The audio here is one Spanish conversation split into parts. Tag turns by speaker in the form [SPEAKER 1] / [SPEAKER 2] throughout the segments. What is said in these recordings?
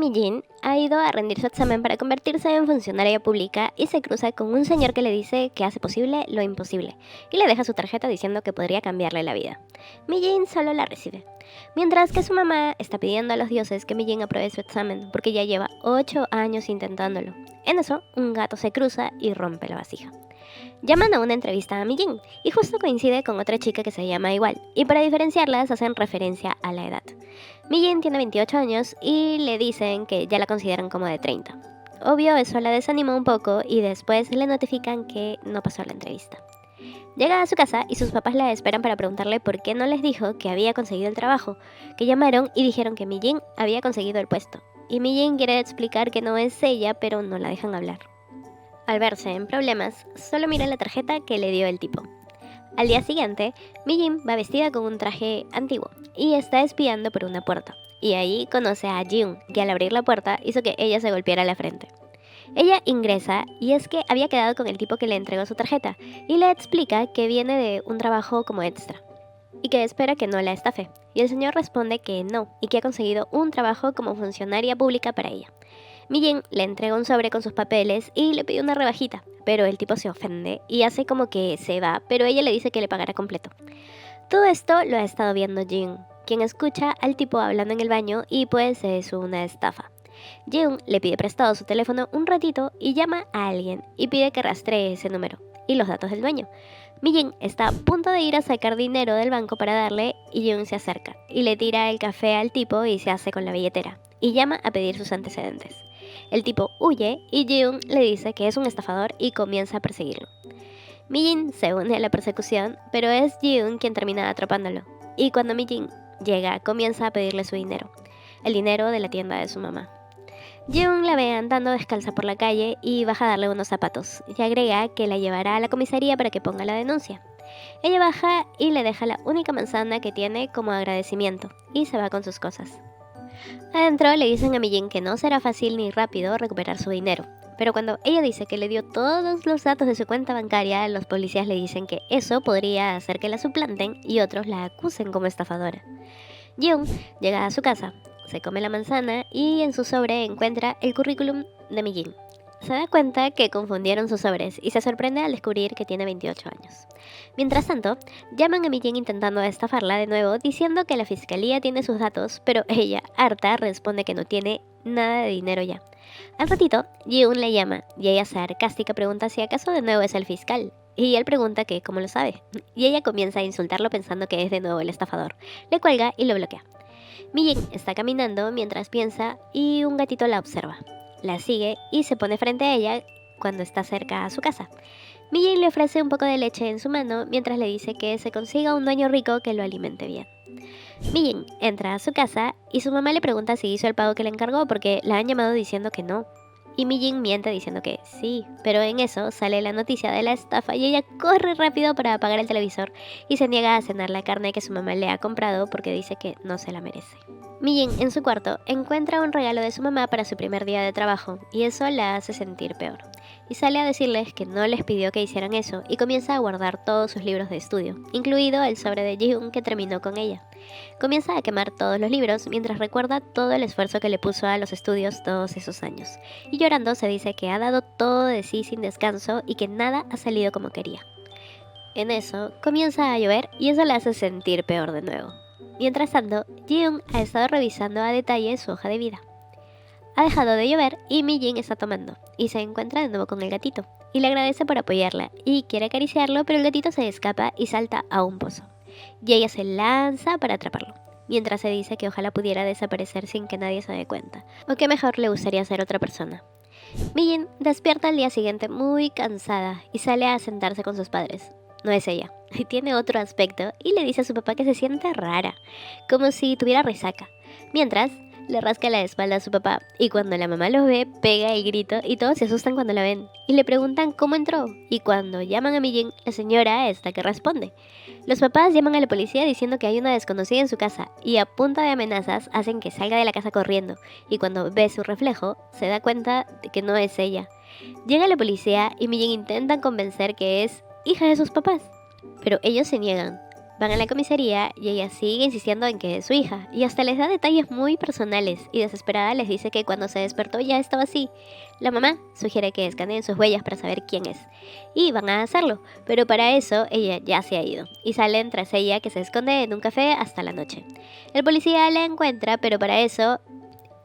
[SPEAKER 1] Mi-jin ha ido a rendir su examen para convertirse en funcionaria pública y se cruza con un señor que le dice que hace posible lo imposible y le deja su tarjeta diciendo que podría cambiarle la vida. Mi-jin solo la recibe, mientras que su mamá está pidiendo a los dioses que Mi-jin apruebe su examen porque ya lleva 8 años intentándolo. En eso, un gato se cruza y rompe la vasija. Llaman a una entrevista a Mi-jin y justo coincide con otra chica que se llama igual, y para diferenciarlas hacen referencia a la edad. Mi-jin tiene 28 años y le dicen que ya la consideran como de 30. Obvio, eso la desanima un poco y después le notifican que no pasó la entrevista. Llega a su casa y sus papás la esperan para preguntarle por qué no les dijo que había conseguido el trabajo, que llamaron y dijeron que Mi-jin había conseguido el puesto. Y Mi-jin quiere explicar que no es ella, pero no la dejan hablar. Al verse en problemas, solo mira la tarjeta que le dio el tipo. Al día siguiente, Mi-jin va vestida con un traje antiguo y está espiando por una puerta. Y ahí conoce a Ji-un, que al abrir la puerta hizo que ella se golpeara la frente. Ella ingresa y es que había quedado con el tipo que le entregó su tarjeta y le explica que viene de un trabajo como extra y que espera que no la estafe. Y el señor responde que no y que ha conseguido un trabajo como funcionaria pública para ella. Mi-jin le entrega un sobre con sus papeles y le pide una rebajita, pero el tipo se ofende y hace como que se va, pero ella le dice que le pagará completo. Todo esto lo ha estado viendo Ji-un, quien escucha al tipo hablando en el baño y pues es una estafa. Ji-un le pide prestado su teléfono un ratito y llama a alguien y pide que rastree ese número y los datos del dueño. Mi-jin está a punto de ir a sacar dinero del banco para darle y Ji-un se acerca y le tira el café al tipo y se hace con la billetera y llama a pedir sus antecedentes. El tipo huye y Ji-un le dice que es un estafador y comienza a perseguirlo. Mi-jin se une a la persecución, pero es Ji-un quien termina atrapándolo. Y cuando Mi-jin llega, comienza a pedirle su dinero, el dinero de la tienda de su mamá. Ji-un la ve andando descalza por la calle y baja a darle unos zapatos, y agrega que la llevará a la comisaría para que ponga la denuncia. Ella baja y le deja la única manzana que tiene como agradecimiento, y se va con sus cosas. Adentro le dicen a Mi-jin que no será fácil ni rápido recuperar su dinero, pero cuando ella dice que le dio todos los datos de su cuenta bancaria, los policías le dicen que eso podría hacer que la suplanten y otros la acusen como estafadora. Ji-un llega a su casa, se come la manzana y en su sobre encuentra el currículum de Mi-jin. Se da cuenta que confundieron sus sobres y se sorprende al descubrir que tiene 28 años. Mientras tanto, llaman a Mi-jin intentando estafarla de nuevo diciendo que la fiscalía tiene sus datos, pero ella, harta, responde que no tiene nada de dinero ya. Al ratito, Ji-un le llama y ella sarcástica pregunta si acaso de nuevo es el fiscal. Y él pregunta que cómo lo sabe. Y ella comienza a insultarlo pensando que es de nuevo el estafador. Le cuelga y lo bloquea. Mi-jin está caminando mientras piensa y un gatito la observa. La sigue y se pone frente a ella cuando está cerca a su casa. Mi-jin le ofrece un poco de leche en su mano mientras le dice que se consiga un dueño rico que lo alimente bien. Mi-jin entra a su casa y su mamá le pregunta si hizo el pago que le encargó porque la han llamado diciendo que no. Y Mi-jin miente diciendo que sí, pero en eso sale la noticia de la estafa y ella corre rápido para apagar el televisor y se niega a cenar la carne que su mamá le ha comprado porque dice que no se la merece. Mi-jin en su cuarto encuentra un regalo de su mamá para su primer día de trabajo y eso la hace sentir peor. Y sale a decirles que no les pidió que hicieran eso y comienza a guardar todos sus libros de estudio, incluido el sobre de Ji-un que terminó con ella. Comienza a quemar todos los libros mientras recuerda todo el esfuerzo que le puso a los estudios todos esos años. Y llorando se dice que ha dado todo de sí sin descanso y que nada ha salido como quería. En eso comienza a llover y eso la hace sentir peor de nuevo. Mientras tanto, Ji-un ha estado revisando a detalle su hoja de vida. Ha dejado de llover y Mi-jin está tomando y se encuentra de nuevo con el gatito y le agradece por apoyarla y quiere acariciarlo, pero el gatito se escapa y salta a un pozo. Y ella se lanza para atraparlo, mientras se dice que ojalá pudiera desaparecer sin que nadie se dé cuenta, o que mejor le gustaría ser otra persona. Mi-jin despierta al día siguiente muy cansada y sale a sentarse con sus padres. No es ella, y tiene otro aspecto y le dice a su papá que se siente rara, como si tuviera resaca. Mientras, le rasca la espalda a su papá y cuando la mamá los ve, pega el grito y todos se asustan cuando la ven y le preguntan cómo entró y cuando llaman a Mi-jin, la señora es la que responde. Los papás llaman a la policía diciendo que hay una desconocida en su casa y a punta de amenazas hacen que salga de la casa corriendo y cuando ve su reflejo se da cuenta de que no es ella. Llega la policía y Mi-jin intenta convencer que es hija de sus papás, pero ellos se niegan. Van a la comisaría y ella sigue insistiendo en que es su hija, y hasta les da detalles muy personales, y desesperada les dice que cuando se despertó ya estaba así. La mamá sugiere que escaneen sus huellas para saber quién es, y van a hacerlo, pero para eso ella ya se ha ido, y salen tras ella, que se esconde en un café hasta la noche. El policía la encuentra, pero para eso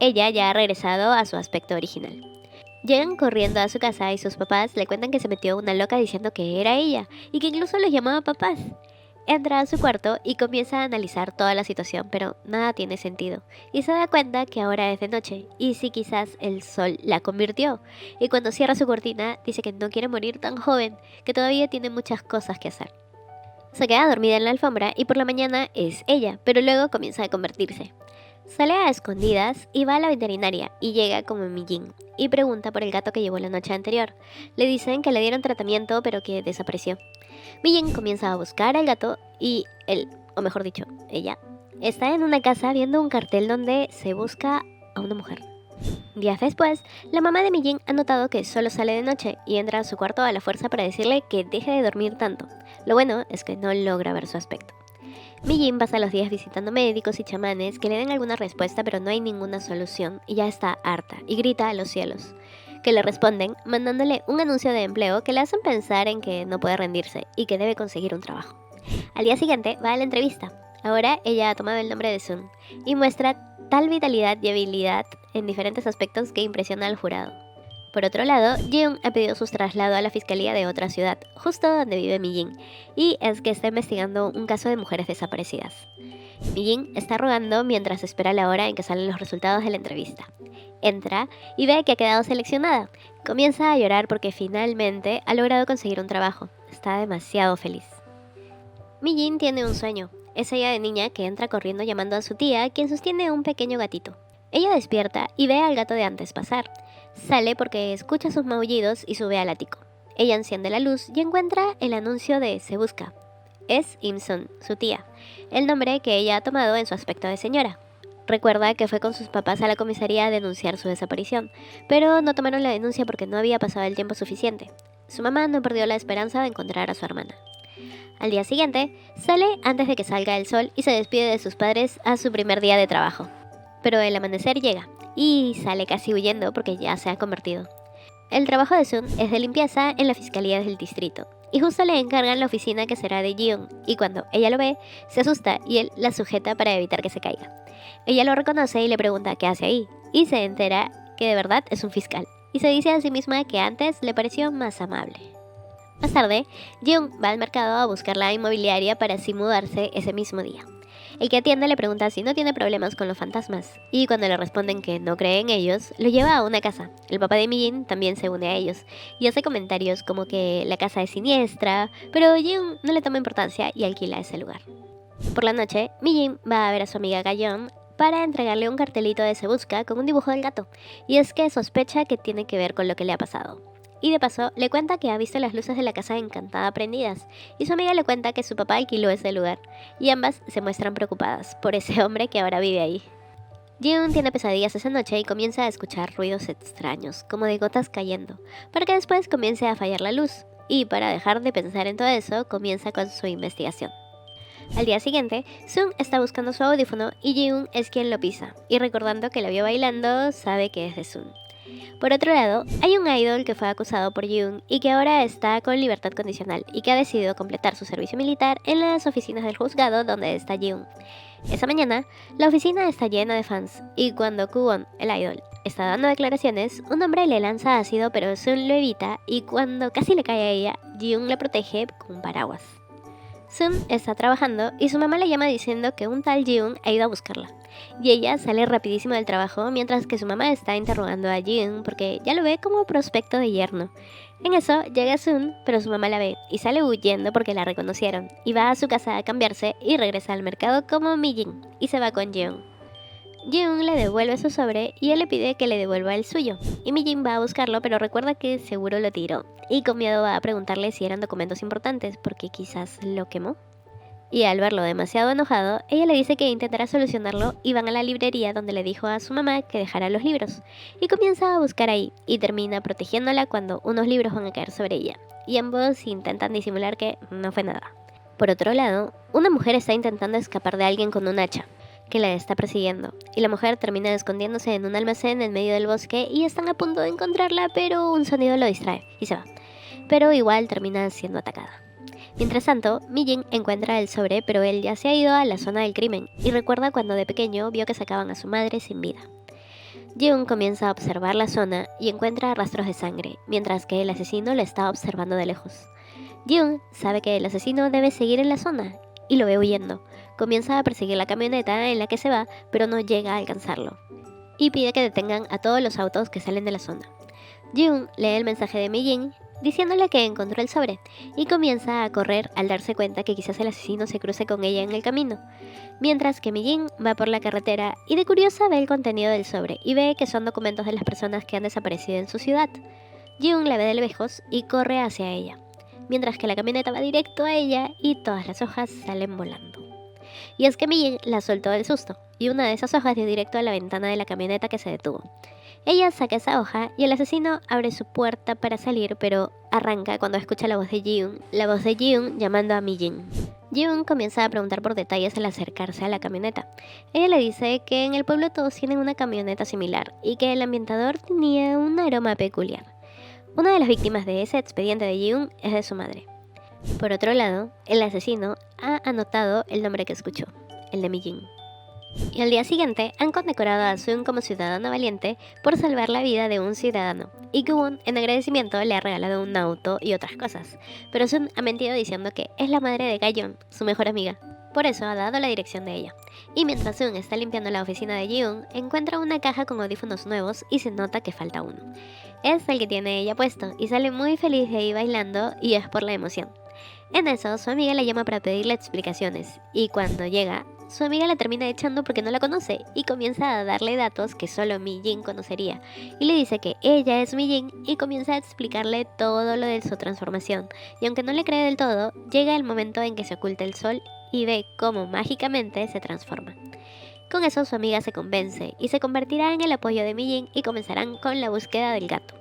[SPEAKER 1] ella ya ha regresado a su aspecto original. Llegan corriendo a su casa y sus papás le cuentan que se metió una loca diciendo que era ella y que incluso los llamaba papás. Entra a su cuarto y comienza a analizar toda la situación, pero nada tiene sentido. Y se da cuenta que ahora es de noche y si quizás el sol la convirtió. Y cuando cierra su cortina dice que no quiere morir tan joven, que todavía tiene muchas cosas que hacer. Se queda dormida en la alfombra y por la mañana es ella, pero luego comienza a convertirse. Sale a escondidas y va a la veterinaria y llega como Mijin y pregunta por el gato que llevó la noche anterior. Le dicen que le dieron tratamiento pero que desapareció. Mijin comienza a buscar al gato y él, o mejor dicho, ella, está en una casa viendo un cartel donde se busca a una mujer. Días después, la mamá de Mijin ha notado que solo sale de noche y entra a su cuarto a la fuerza para decirle que deje de dormir tanto. Lo bueno es que no logra ver su aspecto. Mijin pasa los días visitando médicos y chamanes que le den alguna respuesta, pero no hay ninguna solución y ya está harta y grita a los cielos, que le responden mandándole un anuncio de empleo que le hacen pensar en que no puede rendirse y que debe conseguir un trabajo. Al día siguiente va a la entrevista. Ahora ella ha tomado el nombre de Sun y muestra tal vitalidad y habilidad en diferentes aspectos que impresiona al jurado. Por otro lado, Jeon ha pedido su traslado a la fiscalía de otra ciudad, justo donde vive Mijin, y es que está investigando un caso de mujeres desaparecidas. Mijin está rogando mientras espera la hora en que salen los resultados de la entrevista. Entra y ve que ha quedado seleccionada. Comienza a llorar porque finalmente ha logrado conseguir un trabajo. Está demasiado feliz. Mijin tiene un sueño. Es ella de niña que entra corriendo llamando a su tía, quien sostiene un pequeño gatito. Ella despierta y ve al gato de antes pasar. Sale porque escucha sus maullidos y sube al ático. Ella enciende la luz y encuentra el anuncio de Se Busca. Es Imsun, su tía, el nombre que ella ha tomado en su aspecto de señora. Recuerda que fue con sus papás a la comisaría a denunciar su desaparición, pero no tomaron la denuncia porque no había pasado el tiempo suficiente. Su mamá no perdió la esperanza de encontrar a su hermana. Al día siguiente, sale antes de que salga el sol y se despide de sus padres a su primer día de trabajo. Pero el amanecer llega y sale casi huyendo porque ya se ha convertido. El trabajo de Sun es de limpieza en la fiscalía del distrito, y justo le encargan la oficina que será de Jeon, y cuando ella lo ve, se asusta y él la sujeta para evitar que se caiga. Ella lo reconoce y le pregunta qué hace ahí, y se entera que de verdad es un fiscal, y se dice a sí misma que antes le pareció más amable. Más tarde, Jeon va al mercado a buscar la inmobiliaria para así mudarse ese mismo día. El que atiende le pregunta si no tiene problemas con los fantasmas, y cuando le responden que no cree en ellos, lo lleva a una casa. El papá de Mijin también se une a ellos, y hace comentarios como que la casa es siniestra, pero Jeon no le toma importancia y alquila ese lugar. Por la noche, Mijin va a ver a su amiga Gayeon para entregarle un cartelito de Se Busca con un dibujo del gato, y es que sospecha que tiene que ver con lo que le ha pasado. Y de paso, le cuenta que ha visto las luces de la casa encantada prendidas, y su amiga le cuenta que su papá alquiló ese lugar, y ambas se muestran preocupadas por ese hombre que ahora vive ahí. Jeon tiene pesadillas esa noche y comienza a escuchar ruidos extraños, como de gotas cayendo, para que después comience a fallar la luz, y para dejar de pensar en todo eso, comienza con su investigación. Al día siguiente, Sun está buscando su audífono y Jeon es quien lo pisa, y recordando que la vio bailando, sabe que es de Sun. Por otro lado, hay un idol que fue acusado por Jeon y que ahora está con libertad condicional y que ha decidido completar su servicio militar en las oficinas del juzgado donde está Jeon. Esa mañana, la oficina está llena de fans y cuando Kwon, el idol, está dando declaraciones, un hombre le lanza ácido pero Sun lo evita y cuando casi le cae a ella, Jeon la protege con un paraguas. Sun está trabajando y su mamá le llama diciendo que un tal Jeon ha ido a buscarla. Y ella sale rapidísimo del trabajo mientras que su mamá está interrogando a Jeon porque ya lo ve como prospecto de yerno. En eso llega Sun, pero su mamá la ve y sale huyendo porque la reconocieron. Y va a su casa a cambiarse y regresa al mercado como Mijin y se va con Jeon. Jeon le devuelve su sobre y él le pide que le devuelva el suyo. Y Mijin va a buscarlo pero recuerda que seguro lo tiró. Y con miedo va a preguntarle si eran documentos importantes porque quizás lo quemó. Y al verlo demasiado enojado, ella le dice que intentará solucionarlo y van a la librería donde le dijo a su mamá que dejara los libros. Y comienza a buscar ahí y termina protegiéndola cuando unos libros van a caer sobre ella. Y ambos intentan disimular que no fue nada. Por otro lado, una mujer está intentando escapar de alguien con un hacha, que la está persiguiendo, y la mujer termina escondiéndose en un almacén en medio del bosque y están a punto de encontrarla, pero un sonido lo distrae y se va. Pero igual termina siendo atacada. Mientras tanto, Mi-jin encuentra el sobre, pero él ya se ha ido a la zona del crimen y recuerda cuando de pequeño vio que sacaban a su madre sin vida. Jung comienza a observar la zona y encuentra rastros de sangre, mientras que el asesino lo está observando de lejos. Jung sabe que el asesino debe seguir en la zona y lo ve huyendo. Comienza a perseguir la camioneta en la que se va, pero no llega a alcanzarlo. Y pide que detengan a todos los autos que salen de la zona. Jung lee el mensaje de Mi-jin diciéndole que encontró el sobre y comienza a correr al darse cuenta que quizás el asesino se cruce con ella en el camino. Mientras que Mi-jin va por la carretera y de curiosa ve el contenido del sobre y ve que son documentos de las personas que han desaparecido en su ciudad. Jung la ve de lejos y corre hacia ella, mientras que la camioneta va directo a ella y todas las hojas salen volando. Y es que Mi-jin la soltó del susto, y una de esas hojas dio directo a la ventana de la camioneta que se detuvo. Ella saca esa hoja y el asesino abre su puerta para salir, pero arranca cuando escucha la voz de Jiun llamando a Mi-jin. Jiun comienza a preguntar por detalles al acercarse a la camioneta. Ella le dice que en el pueblo todos tienen una camioneta similar y que el ambientador tenía un aroma peculiar. Una de las víctimas de ese expediente de Jiun es de su madre. Por otro lado, el asesino ha anotado el nombre que escuchó, el de Mi-jin. Y al día siguiente han condecorado a Sun como ciudadano valiente por salvar la vida de un ciudadano, y Kwon en agradecimiento le ha regalado un auto y otras cosas, pero Sun ha mentido diciendo que es la madre de Gayeon, su mejor amiga. Por eso ha dado la dirección de ella. Y mientras Sun está limpiando la oficina de Jiun, encuentra una caja con audífonos nuevos y se nota que falta uno. Es el que tiene ella puesto y sale muy feliz de ahí bailando y es por la emoción. En eso, su amiga la llama para pedirle explicaciones y cuando llega, su amiga la termina echando porque no la conoce y comienza a darle datos que solo Mi-jin conocería y le dice que ella es Mi-jin y comienza a explicarle todo lo de su transformación y aunque no le cree del todo, llega el momento en que se oculta el sol y ve cómo mágicamente se transforma. Con eso su amiga se convence y se convertirá en el apoyo de Mi-jin y comenzarán con la búsqueda del gato.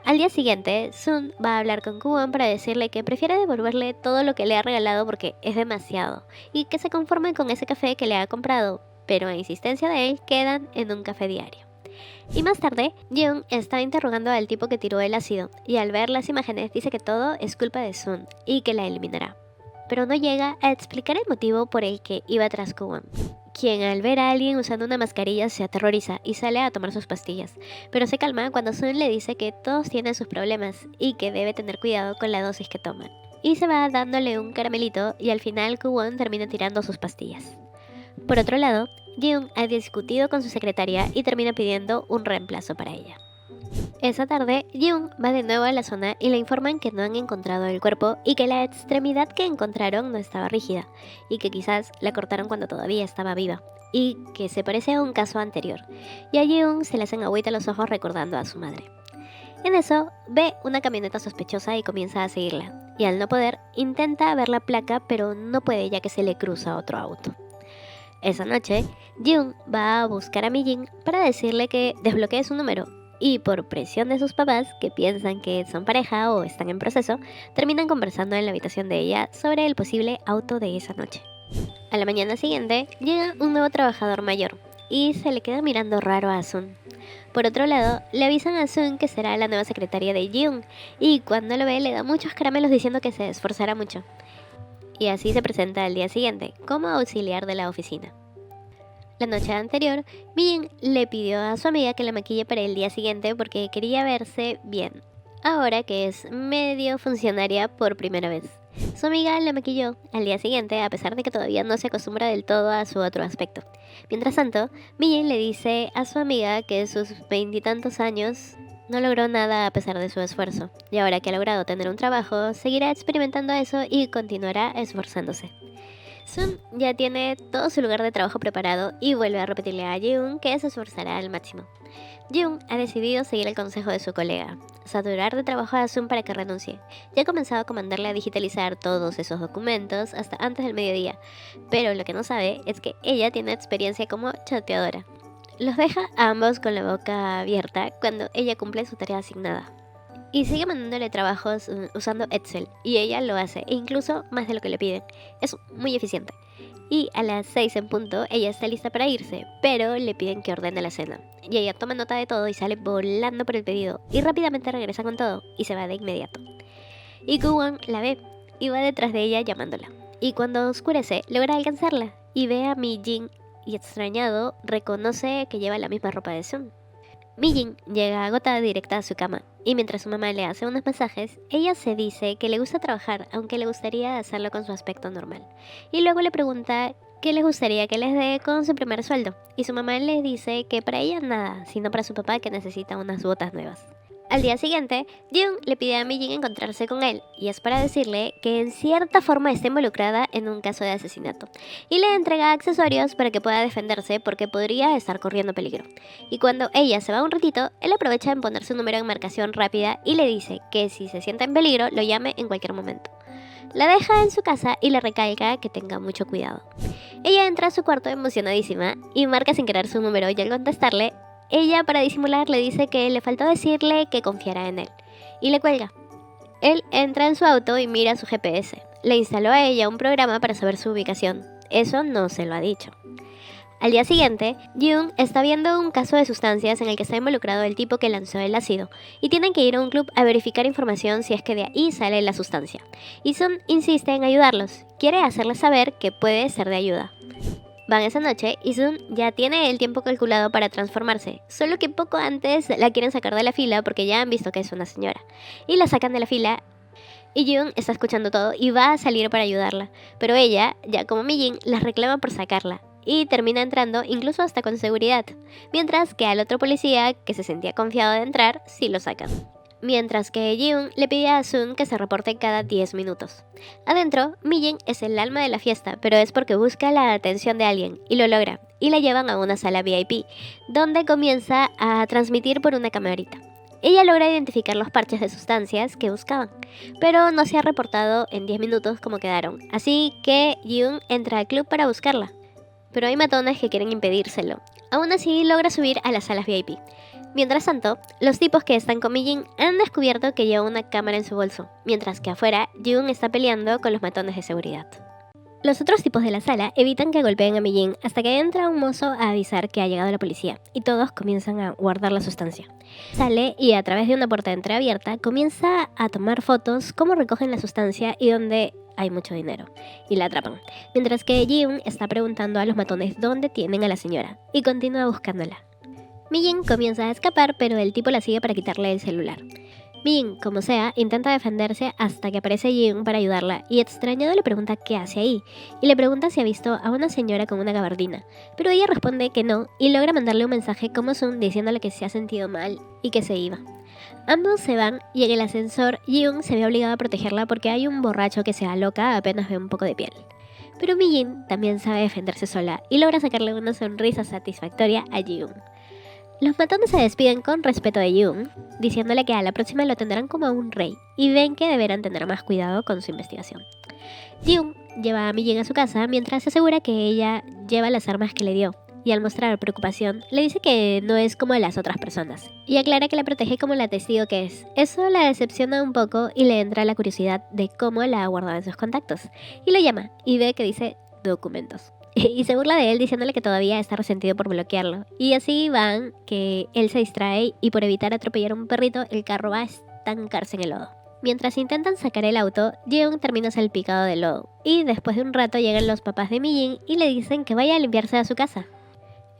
[SPEAKER 1] Al día siguiente, Sun va a hablar con Kwon para decirle que prefiere devolverle todo lo que le ha regalado porque es demasiado y que se conforme con ese café que le ha comprado, pero a insistencia de él quedan en un café diario. Y más tarde, Jeon está interrogando al tipo que tiró el ácido y al ver las imágenes dice que todo es culpa de Sun y que la eliminará. Pero no llega a explicar el motivo por el que iba tras Kwon, quien al ver a alguien usando una mascarilla se aterroriza y sale a tomar sus pastillas, pero se calma cuando Sun le dice que todos tienen sus problemas y que debe tener cuidado con la dosis que toman. Y se va dándole un caramelito y al final Kwon termina tirando sus pastillas. Por otro lado, Jeon ha discutido con su secretaria y termina pidiendo un reemplazo para ella. Esa tarde, Jeon va de nuevo a la zona y le informan que no han encontrado el cuerpo y que la extremidad que encontraron no estaba rígida y que quizás la cortaron cuando todavía estaba viva y que se parece a un caso anterior. Y a Jeon se le hacen agüita los ojos recordando a su madre. En eso, ve una camioneta sospechosa y comienza a seguirla. Y al no poder, intenta ver la placa pero no puede ya que se le cruza otro auto. Esa noche, Jeon va a buscar a Mi-jin para decirle que desbloquee su número. Y por presión de sus papás, que piensan que son pareja o están en proceso, terminan conversando en la habitación de ella sobre el posible auto de esa noche. A la mañana siguiente, llega un nuevo trabajador mayor y se le queda mirando raro a Sun. Por otro lado, le avisan a Sun que será la nueva secretaria de Jeon y cuando lo ve le da muchos caramelos diciendo que se esforzará mucho. Y así se presenta al día siguiente como auxiliar de la oficina. La noche anterior, Mi-jin le pidió a su amiga que la maquille para el día siguiente porque quería verse bien, ahora que es medio funcionaria por primera vez. Su amiga la maquilló al día siguiente a pesar de que todavía no se acostumbra del todo a su otro aspecto. Mientras tanto, Mi-jin le dice a su amiga que sus 20 y tantos años no logró nada a pesar de su esfuerzo, y ahora que ha logrado tener un trabajo, seguirá experimentando eso y continuará esforzándose. Sun ya tiene todo su lugar de trabajo preparado y vuelve a repetirle a Jeon que se esforzará al máximo. Jeon ha decidido seguir el consejo de su colega, saturar de trabajo a Sun para que renuncie. Ya ha comenzado a comandarle a digitalizar todos esos documentos hasta antes del mediodía, pero lo que no sabe es que ella tiene experiencia como chateadora. Los deja a ambos con la boca abierta cuando ella cumple su tarea asignada. y sigue mandándole trabajos usando Excel, y ella lo hace, e incluso más de lo que le piden. Es muy eficiente. Y a las 6 en punto, ella está lista para irse, pero le piden que ordene la cena. Y ella toma nota de todo y sale volando por el pedido, y rápidamente regresa con todo, y se va de inmediato. Y Gu-won la ve, y va detrás de ella llamándola. Y cuando oscurece, logra alcanzarla, y ve a Mi-jin, y extrañado, reconoce que lleva la misma ropa de Sun. Mi-jin llega agotada directa a su cama, y mientras su mamá le hace unos masajes, ella se dice que le gusta trabajar, aunque le gustaría hacerlo con su aspecto normal. Y luego le pregunta qué les gustaría que les dé con su primer sueldo, y su mamá le dice que para ella nada, sino para su papá que necesita unas botas nuevas. Al día siguiente, Jung le pide a Mi-jin encontrarse con él, y es para decirle que en cierta forma está involucrada en un caso de asesinato, y le entrega accesorios para que pueda defenderse porque podría estar corriendo peligro. Y cuando ella se va un ratito, él aprovecha en poner su número en marcación rápida y le dice que si se sienta en peligro, lo llame en cualquier momento. La deja en su casa y le recalca que tenga mucho cuidado. Ella entra a su cuarto emocionadísima y marca sin querer su número, y al contestarle, ella, para disimular, le dice que le faltó decirle que confiara en él, y le cuelga. Él entra en su auto y mira su GPS. Le instaló a ella un programa para saber su ubicación. Eso no se lo ha dicho. Al día siguiente, Jung está viendo un caso de sustancias en el que está involucrado el tipo que lanzó el ácido, y tienen que ir a un club a verificar información si es que de ahí sale la sustancia. Y Sun insiste en ayudarlos, quiere hacerles saber que puede ser de ayuda. Van esa noche y Sun ya tiene el tiempo calculado para transformarse, solo que poco antes la quieren sacar de la fila porque ya han visto que es una señora. Y la sacan de la fila y Jung está escuchando todo y va a salir para ayudarla, pero ella, ya como Mi-jin, las reclama por sacarla y termina entrando incluso hasta con seguridad, mientras que al otro policía, que se sentía confiado de entrar, sí lo sacan. Mientras que Jung le pide a Sun que se reporte cada 10 minutos. Adentro, Mi-jin es el alma de la fiesta, pero es porque busca la atención de alguien, y lo logra, y la llevan a una sala VIP, donde comienza a transmitir por una camarita. Ella logra identificar los parches de sustancias que buscaban, pero no se ha reportado en 10 minutos como quedaron, así que Jung entra al club para buscarla. Pero hay matones que quieren impedírselo. Aún así logra subir a las salas VIP. Mientras tanto, los tipos que están con Mi-jin han descubierto que lleva una cámara en su bolso, mientras que afuera, Jung está peleando con los matones de seguridad. Los otros tipos de la sala evitan que golpeen a Mi-jin hasta que entra un mozo a avisar que ha llegado la policía, y todos comienzan a guardar la sustancia. Sale y a través de una puerta entreabierta comienza a tomar fotos cómo recogen la sustancia y donde hay mucho dinero, y la atrapan, mientras que Jung está preguntando a los matones dónde tienen a la señora, y continúa buscándola. Mi-jin comienza a escapar, pero el tipo la sigue para quitarle el celular. Mi-jin, como sea, intenta defenderse hasta que aparece Jung para ayudarla, y extrañado le pregunta qué hace ahí, y le pregunta si ha visto a una señora con una gabardina, pero ella responde que no, y logra mandarle un mensaje como Sun diciéndole que se ha sentido mal y que se iba. Ambos se van y en el ascensor Jung se ve obligado a protegerla porque hay un borracho que se aloca apenas ve un poco de piel. Pero Mi-jin también sabe defenderse sola y logra sacarle una sonrisa satisfactoria a Jung. Los matones se despiden con respeto de Jung, diciéndole que a la próxima lo tendrán como a un rey y ven que deberán tener más cuidado con su investigación. Jung lleva a Mi-jin a su casa mientras se asegura que ella lleva las armas que le dio, y al mostrar preocupación le dice que no es como las otras personas, y aclara que la protege como la testigo que es. Eso la decepciona un poco y le entra la curiosidad de cómo la ha guardado en sus contactos, y lo llama y ve que dice documentos. Y se burla de él diciéndole que todavía está resentido por bloquearlo. Y así van que él se distrae y por evitar atropellar a un perrito, el carro va a estancarse en el lodo. Mientras intentan sacar el auto, Jung termina salpicado de lodo. Y después de un rato llegan los papás de Mi-jin y le dicen que vaya a limpiarse a su casa.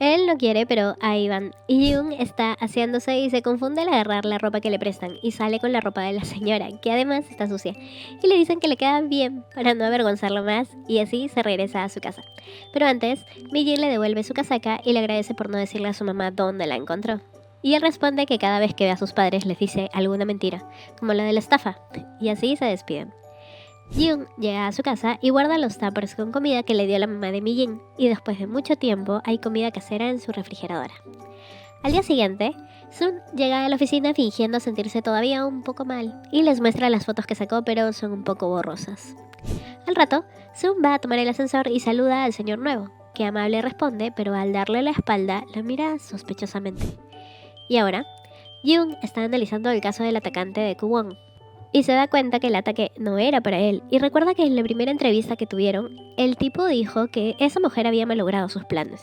[SPEAKER 1] Él no quiere, pero ahí van. Y Jung está aseándose y se confunde al agarrar la ropa que le prestan y sale con la ropa de la señora, que además está sucia. Y le dicen que le queda bien para no avergonzarlo más y así se regresa a su casa. Pero antes, Mi-jin le devuelve su casaca y le agradece por no decirle a su mamá dónde la encontró. Y él responde que cada vez que ve a sus padres les dice alguna mentira, como la de la estafa, y así se despiden. Jung llega a su casa y guarda los tuppers con comida que le dio la mamá de Mi-jin, y después de mucho tiempo hay comida casera en su refrigeradora. Al día siguiente, Sun llega a la oficina fingiendo sentirse todavía un poco mal y les muestra las fotos que sacó, pero son un poco borrosas. Al rato, Sun va a tomar el ascensor y saluda al señor nuevo, que amable responde, pero al darle la espalda la mira sospechosamente. Y ahora, Yoon está analizando el caso del atacante de Kwon y se da cuenta que el ataque no era para él, y recuerda que en la primera entrevista que tuvieron, el tipo dijo que esa mujer había malogrado sus planes.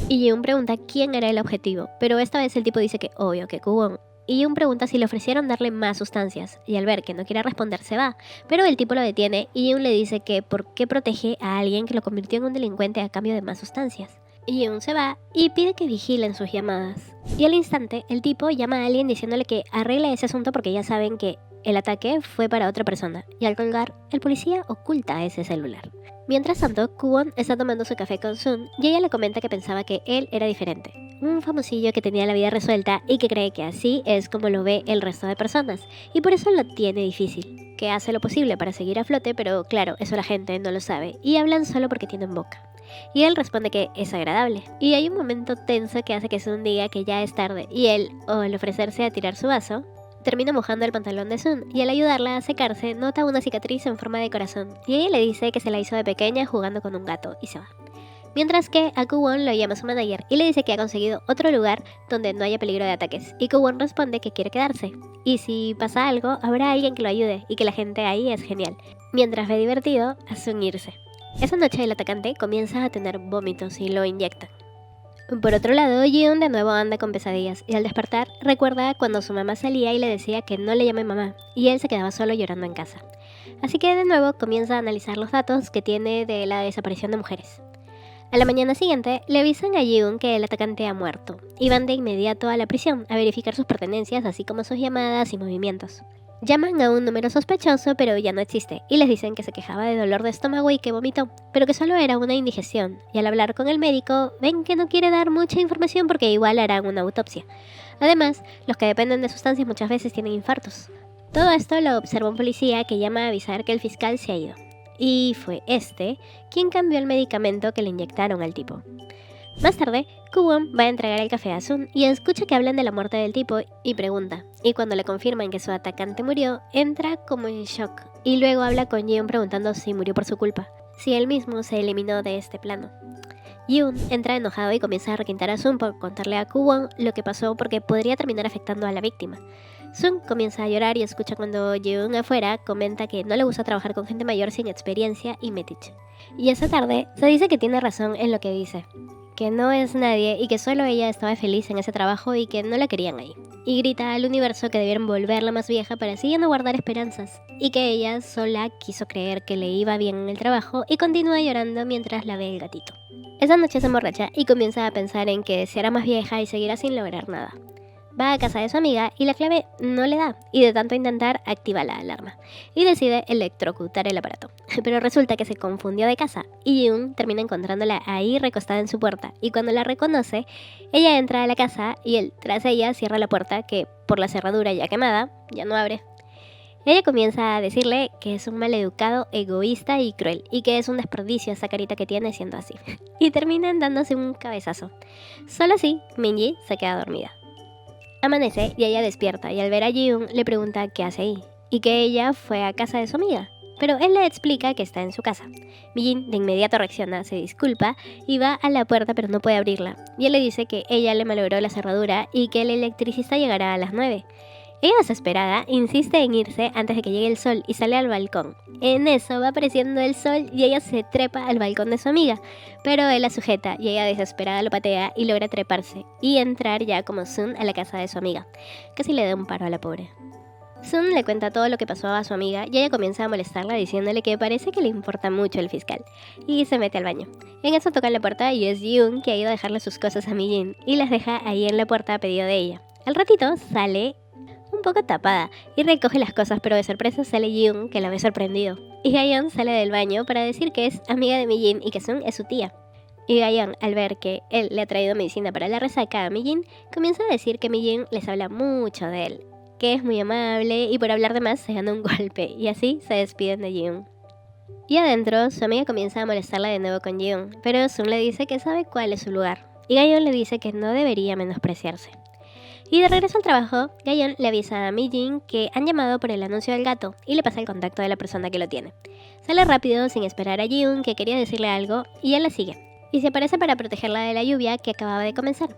[SPEAKER 1] Y Yoon pregunta quién era el objetivo, pero esta vez el tipo dice que obvio que Kwon. Y Yoon pregunta si le ofrecieron darle más sustancias, y al ver que no quiere responder se va, pero el tipo lo detiene y Yoon le dice que por qué protege a alguien que lo convirtió en un delincuente a cambio de más sustancias. Y Yoon se va y pide que vigilen sus llamadas. Y al instante, el tipo llama a alguien diciéndole que arregle ese asunto porque ya saben que el ataque fue para otra persona, y al colgar, el policía oculta ese celular. Mientras tanto, Kwon está tomando su café con Sun y ella le comenta que pensaba que él era diferente, un famosillo que tenía la vida resuelta y que cree que así es como lo ve el resto de personas, y por eso lo tiene difícil, que hace lo posible para seguir a flote, pero claro, eso la gente no lo sabe, y hablan solo porque tienen boca. Y él responde que es agradable. Y hay un momento tenso que hace que Sun diga que ya es tarde, y él, al ofrecerse a tirar su vaso, termina mojando el pantalón de Sun, y al ayudarla a secarse nota una cicatriz en forma de corazón, y ella le dice que se la hizo de pequeña jugando con un gato, y se va. Mientras que a Kwon lo llama su manager y le dice que ha conseguido otro lugar donde no haya peligro de ataques, y Kwon responde que quiere quedarse, y si pasa algo habrá alguien que lo ayude y que la gente ahí es genial, mientras ve divertido a Sun irse. Esa noche el atacante comienza a tener vómitos y lo inyectan. Por otro lado, Yeon de nuevo anda con pesadillas y al despertar recuerda cuando su mamá salía y le decía que no le llame mamá, y él se quedaba solo llorando en casa. Así que de nuevo comienza a analizar los datos que tiene de la desaparición de mujeres. A la mañana siguiente le avisan a Yeon que el atacante ha muerto y van de inmediato a la prisión a verificar sus pertenencias así como sus llamadas y movimientos. Llaman a un número sospechoso, pero ya no existe, y les dicen que se quejaba de dolor de estómago y que vomitó, pero que solo era una indigestión, y al hablar con el médico, ven que no quiere dar mucha información porque igual harán una autopsia. Además, los que dependen de sustancias muchas veces tienen infartos. Todo esto lo observa un policía que llama a avisar que el fiscal se ha ido, y fue este quien cambió el medicamento que le inyectaron al tipo. Más tarde, Kwon va a entregar el café a Sun y escucha que hablan de la muerte del tipo y pregunta. Y cuando le confirman que su atacante murió, entra como en shock. Y luego habla con Yeon preguntando si murió por su culpa, si él mismo se eliminó de este plano. Yeon entra enojado y comienza a requintar a Sun por contarle a Kwon lo que pasó porque podría terminar afectando a la víctima. Sun comienza a llorar y escucha cuando Yeon afuera comenta que no le gusta trabajar con gente mayor sin experiencia y metiche. Y esa tarde se dice que tiene razón en lo que dice, que no es nadie y que solo ella estaba feliz en ese trabajo y que no la querían ahí. Y grita al universo que debieron volverla más vieja para así ya no guardar esperanzas, y que ella sola quiso creer que le iba bien en el trabajo y continúa llorando mientras la ve el gatito. Esa noche se emborracha y comienza a pensar en que será más vieja y seguirá sin lograr nada. Va a casa de su amiga y la clave no le da, y de tanto intentar activa la alarma, y decide electrocutar el aparato. Pero resulta que se confundió de casa, y Yeon termina encontrándola ahí recostada en su puerta, y cuando la reconoce, ella entra a la casa y él, tras ella, cierra la puerta que, por la cerradura ya quemada, ya no abre. Ella comienza a decirle que es un maleducado, egoísta y cruel, y que es un desperdicio esa carita que tiene siendo así. Y terminan dándose un cabezazo. Solo así, Minji se queda dormida. Amanece y ella despierta y al ver a Yeon le pregunta qué hace ahí y que ella fue a casa de su amiga, pero él le explica que está en su casa. Min de inmediato reacciona, se disculpa y va a la puerta pero no puede abrirla, y él le dice que ella le malogró la cerradura y que el electricista llegará a las 9. Ella, desesperada, insiste en irse antes de que llegue el sol y sale al balcón. En eso va apareciendo el sol y ella se trepa al balcón de su amiga, pero él la sujeta y ella desesperada lo patea y logra treparse y entrar ya como Sun a la casa de su amiga. Casi le da un paro a la pobre. Sun le cuenta todo lo que pasó a su amiga y ella comienza a molestarla diciéndole que parece que le importa mucho el fiscal, y se mete al baño. En eso tocan la puerta y es Yoon que ha ido a dejarle sus cosas a Min y las deja ahí en la puerta a pedido de ella. Al ratito sale un poco tapada y recoge las cosas, pero de sorpresa sale Yeon, que la ve sorprendido. Y Gayeon sale del baño para decir que es amiga de Min y que Sun es su tía. Y Gayeon, al ver que él le ha traído medicina para la resaca a Min, comienza a decir que Min les habla mucho de él, que es muy amable y por hablar de más se gana un golpe, y así se despiden de Yeon. Y adentro, su amiga comienza a molestarla de nuevo con Yeon, pero Sun le dice que sabe cuál es su lugar, y Gayeon le dice que no debería menospreciarse. Y de regreso al trabajo, Gayeon le avisa a Mi-jin que han llamado por el anuncio del gato y le pasa el contacto de la persona que lo tiene. Sale rápido sin esperar a Yeon, que quería decirle algo, y él la sigue. Y se aparece para protegerla de la lluvia que acababa de comenzar.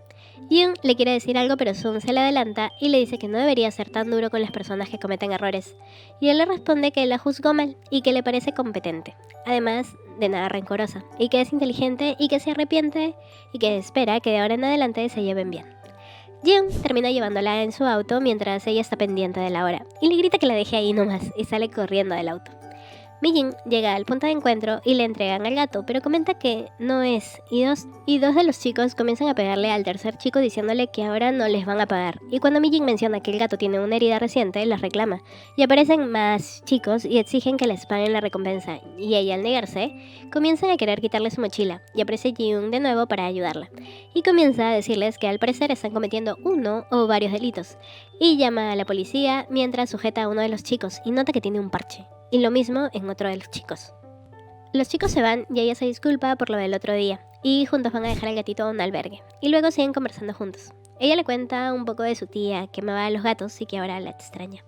[SPEAKER 1] Yoon le quiere decir algo, pero Sun se le adelanta y le dice que no debería ser tan duro con las personas que cometen errores. Y él le responde que la juzgó mal y que le parece competente, además de nada rencorosa, y que es inteligente y que se arrepiente y que espera que de ahora en adelante se lleven bien. Yoon termina llevándola en su auto mientras ella está pendiente de la hora y le grita que la deje ahí nomás y sale corriendo del auto. Mi-jin llega al punto de encuentro y le entregan al gato, pero comenta que no es, y dos de los chicos comienzan a pegarle al tercer chico diciéndole que ahora no les van a pagar. Y cuando Mi-jin menciona que el gato tiene una herida reciente, las reclama, y aparecen más chicos y exigen que les paguen la recompensa, y ella al negarse, comienzan a querer quitarle su mochila, y aparece Ji-yoon de nuevo para ayudarla, y comienza a decirles que al parecer están cometiendo uno o varios delitos, y llama a la policía mientras sujeta a uno de los chicos y nota que tiene un parche. Y lo mismo en otro de los chicos. Los chicos se van y ella se disculpa por lo del otro día, y juntos van a dejar al gatito a un albergue, y luego siguen conversando juntos. Ella le cuenta un poco de su tía, que amaba a los gatos y que ahora la extraña.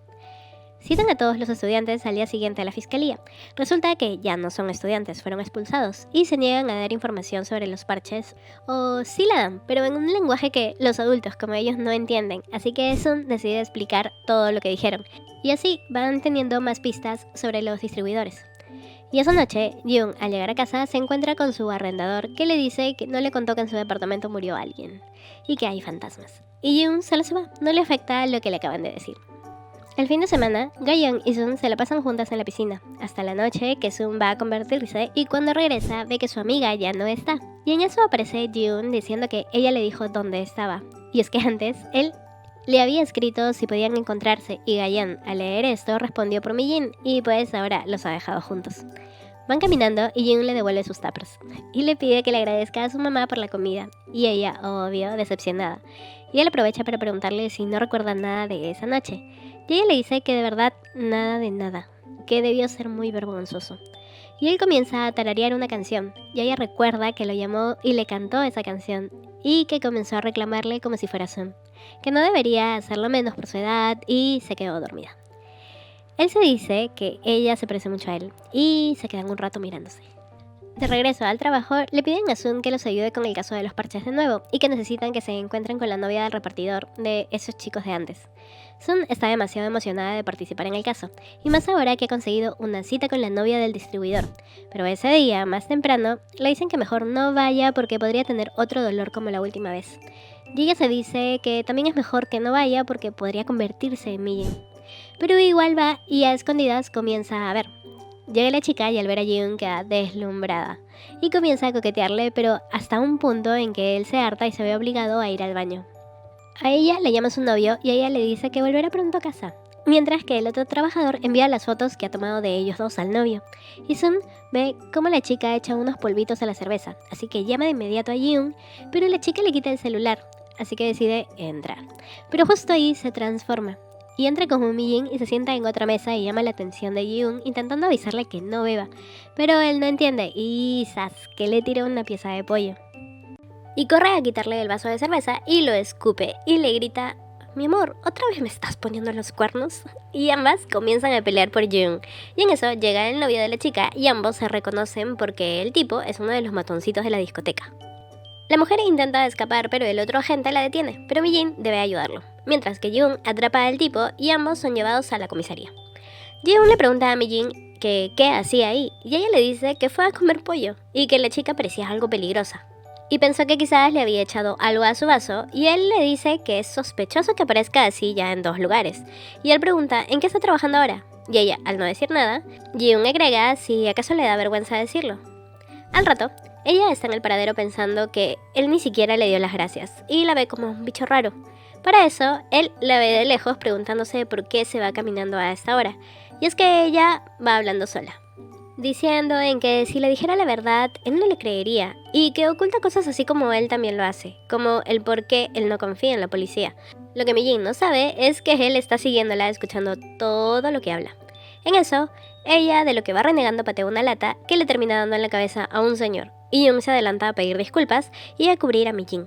[SPEAKER 1] Citan a todos los estudiantes al día siguiente a la fiscalía. Resulta que ya no son estudiantes, fueron expulsados, y se niegan a dar información sobre los parches, o sí la dan, pero en un lenguaje que los adultos como ellos no entienden, así que Sun decide explicar todo lo que dijeron, y así van teniendo más pistas sobre los distribuidores. Y esa noche, Yoon, al llegar a casa, se encuentra con su arrendador, que le dice que no le contó que en su departamento murió alguien, y que hay fantasmas. Y Yoon solo se va, no le afecta lo que le acaban de decir. El fin de semana, Ga-yeon y Sun se la pasan juntas en la piscina, hasta la noche que Sun va a convertirse y cuando regresa ve que su amiga ya no está. Y en eso aparece Yoon diciendo que ella le dijo dónde estaba. Y es que antes, él le había escrito si podían encontrarse y Ga-yeon al leer esto respondió por Mi-jin y pues ahora los ha dejado juntos. Van caminando y Yoon le devuelve sus tuppers y le pide que le agradezca a su mamá por la comida y ella, obvio, decepcionada. Y él aprovecha para preguntarle si no recuerda nada de esa noche. Y ella le dice que de verdad nada de nada, que debió ser muy vergonzoso. Y él comienza a tararear una canción, y ella recuerda que lo llamó y le cantó esa canción, y que comenzó a reclamarle como si fuera Sun, que no debería hacerlo menos por su edad, y se quedó dormida. Él se dice que ella se parece mucho a él, y se quedan un rato mirándose. De regreso al trabajo, le piden a Sun que los ayude con el caso de los parches de nuevo, y que necesitan que se encuentren con la novia del repartidor de esos chicos de antes. Sun está demasiado emocionada de participar en el caso, y más ahora que ha conseguido una cita con la novia del distribuidor. Pero ese día, más temprano, le dicen que mejor no vaya porque podría tener otro dolor como la última vez. Y ella se dice que también es mejor que no vaya porque podría convertirse en Mi-jin. Pero igual va y a escondidas comienza a ver. Llega la chica y al ver a Yoon queda deslumbrada y comienza a coquetearle, pero hasta un punto en que él se harta y se ve obligado a ir al baño. A ella le llama su novio y ella le dice que volverá pronto a casa, mientras que el otro trabajador envía las fotos que ha tomado de ellos dos al novio. Y Sun ve cómo la chica echa unos polvitos a la cerveza, así que llama de inmediato a Yoon, pero la chica le quita el celular, así que decide entrar. Pero justo ahí se transforma. Y entra con un Mi-jin y se sienta en otra mesa y llama la atención de Yoon intentando avisarle que no beba. Pero él no entiende y ¡zas! Que le tira una pieza de pollo. Y corre a quitarle el vaso de cerveza y lo escupe y le grita: mi amor, ¿otra vez me estás poniendo los cuernos? Y ambas comienzan a pelear por Yoon. Y en eso llega el novio de la chica y ambos se reconocen porque el tipo es uno de los matoncitos de la discoteca. La mujer intenta escapar, pero el otro agente la detiene, pero Mi-jin debe ayudarlo, mientras que Yoon atrapa al tipo y ambos son llevados a la comisaría. Yoon le pregunta a Mi-jin que qué hacía ahí, y ella le dice que fue a comer pollo, y que la chica parecía algo peligrosa. Y pensó que quizás le había echado algo a su vaso, y él le dice que es sospechoso que aparezca así ya en 2 lugares. Y él pregunta ¿en qué está trabajando ahora? Y ella, al no decir nada, Yoon agrega si acaso le da vergüenza decirlo. Al rato, ella está en el paradero pensando que él ni siquiera le dio las gracias, y la ve como un bicho raro. Para eso, él la ve de lejos preguntándose por qué se va caminando a esta hora, y es que ella va hablando sola, diciendo en que si le dijera la verdad, él no le creería, y que oculta cosas así como él también lo hace, como el por qué él no confía en la policía. Lo que Mi-jin no sabe es que él está siguiéndola escuchando todo lo que habla. En eso, ella de lo que va renegando patea una lata que le termina dando en la cabeza a un señor, y Yoon se adelanta a pedir disculpas y a cubrir a Mi-jin.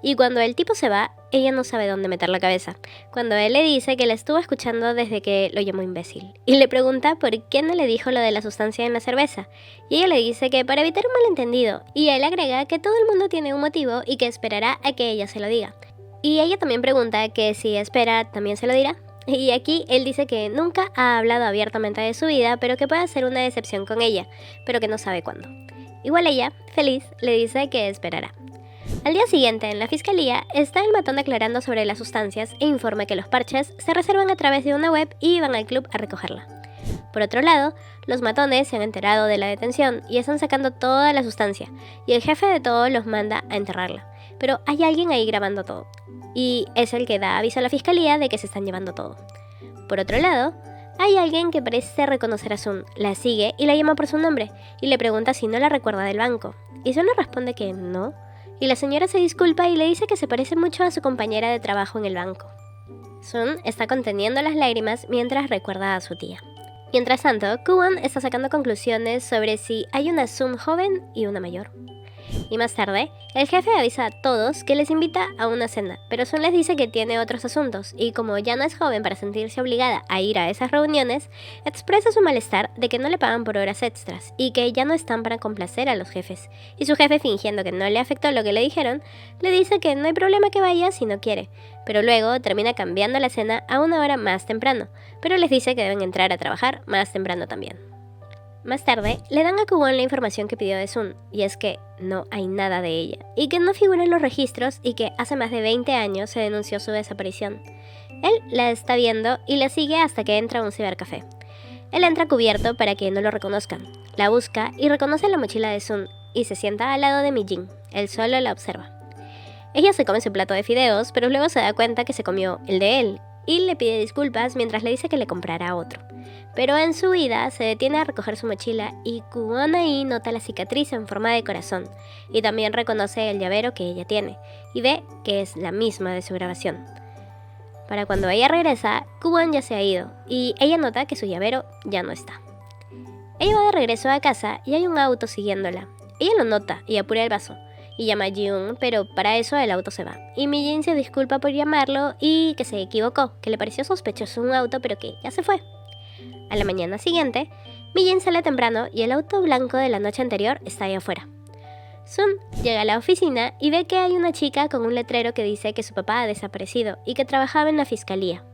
[SPEAKER 1] Y cuando el tipo se va, ella no sabe dónde meter la cabeza, cuando él le dice que la estuvo escuchando desde que lo llamó imbécil, y le pregunta por qué no le dijo lo de la sustancia en la cerveza, y ella le dice que para evitar un malentendido, y él agrega que todo el mundo tiene un motivo y que esperará a que ella se lo diga. Y ella también pregunta que si espera también se lo dirá. Y aquí él dice que nunca ha hablado abiertamente de su vida, pero que puede hacer una decepción con ella, pero que no sabe cuándo. Igual ella, feliz, le dice que esperará. Al día siguiente, en la fiscalía, está el matón declarando sobre las sustancias e informa que los parches se reservan a través de una web y van al club a recogerla. Por otro lado, los matones se han enterado de la detención y están sacando toda la sustancia, y el jefe de todos los manda a enterrarla. Pero hay alguien ahí grabando todo, y es el que da aviso a la fiscalía de que se están llevando todo. Por otro lado, hay alguien que parece reconocer a Sun, la sigue y la llama por su nombre, y le pregunta si no la recuerda del banco, y Sun le responde que no, y la señora se disculpa y le dice que se parece mucho a su compañera de trabajo en el banco. Sun está conteniendo las lágrimas mientras recuerda a su tía. Mientras tanto, Kwon está sacando conclusiones sobre si hay una Sun joven y una mayor. Y más tarde, el jefe avisa a todos que les invita a una cena, pero Sun les dice que tiene otros asuntos, y como ya no es joven para sentirse obligada a ir a esas reuniones, expresa su malestar de que no le pagan por horas extras, y que ya no están para complacer a los jefes. Y su jefe, fingiendo que no le afectó lo que le dijeron, le dice que no hay problema que vaya si no quiere, pero luego termina cambiando la cena a una hora más temprano, pero les dice que deben entrar a trabajar más temprano también. Más tarde, le dan a Kwon la información que pidió de Sun, y es que no hay nada de ella, y que no figura en los registros y que hace más de 20 años se denunció su desaparición. Él la está viendo y la sigue hasta que entra a un cibercafé. Él entra cubierto para que no lo reconozcan, la busca y reconoce la mochila de Sun, y se sienta al lado de Mi-jin. Él solo la observa. Ella se come su plato de fideos, pero luego se da cuenta que se comió el de él, y le pide disculpas mientras le dice que le comprará otro. Pero en su huida se detiene a recoger su mochila y Kwon ahí nota la cicatriz en forma de corazón y también reconoce el llavero que ella tiene y ve que es la misma de su grabación. Para cuando ella regresa, Kwon ya se ha ido y ella nota que su llavero ya no está. Ella va de regreso a casa y hay un auto siguiéndola. Ella lo nota y apura el vaso y llama a Jiun, pero para eso el auto se va. Y Mi-jin se disculpa por llamarlo y que se equivocó, que le pareció sospechoso un auto pero que ya se fue. A la mañana siguiente, Mi-jin sale temprano y el auto blanco de la noche anterior está ahí afuera. Sun llega a la oficina y ve que hay una chica con un letrero que dice que su papá ha desaparecido y que trabajaba en la fiscalía.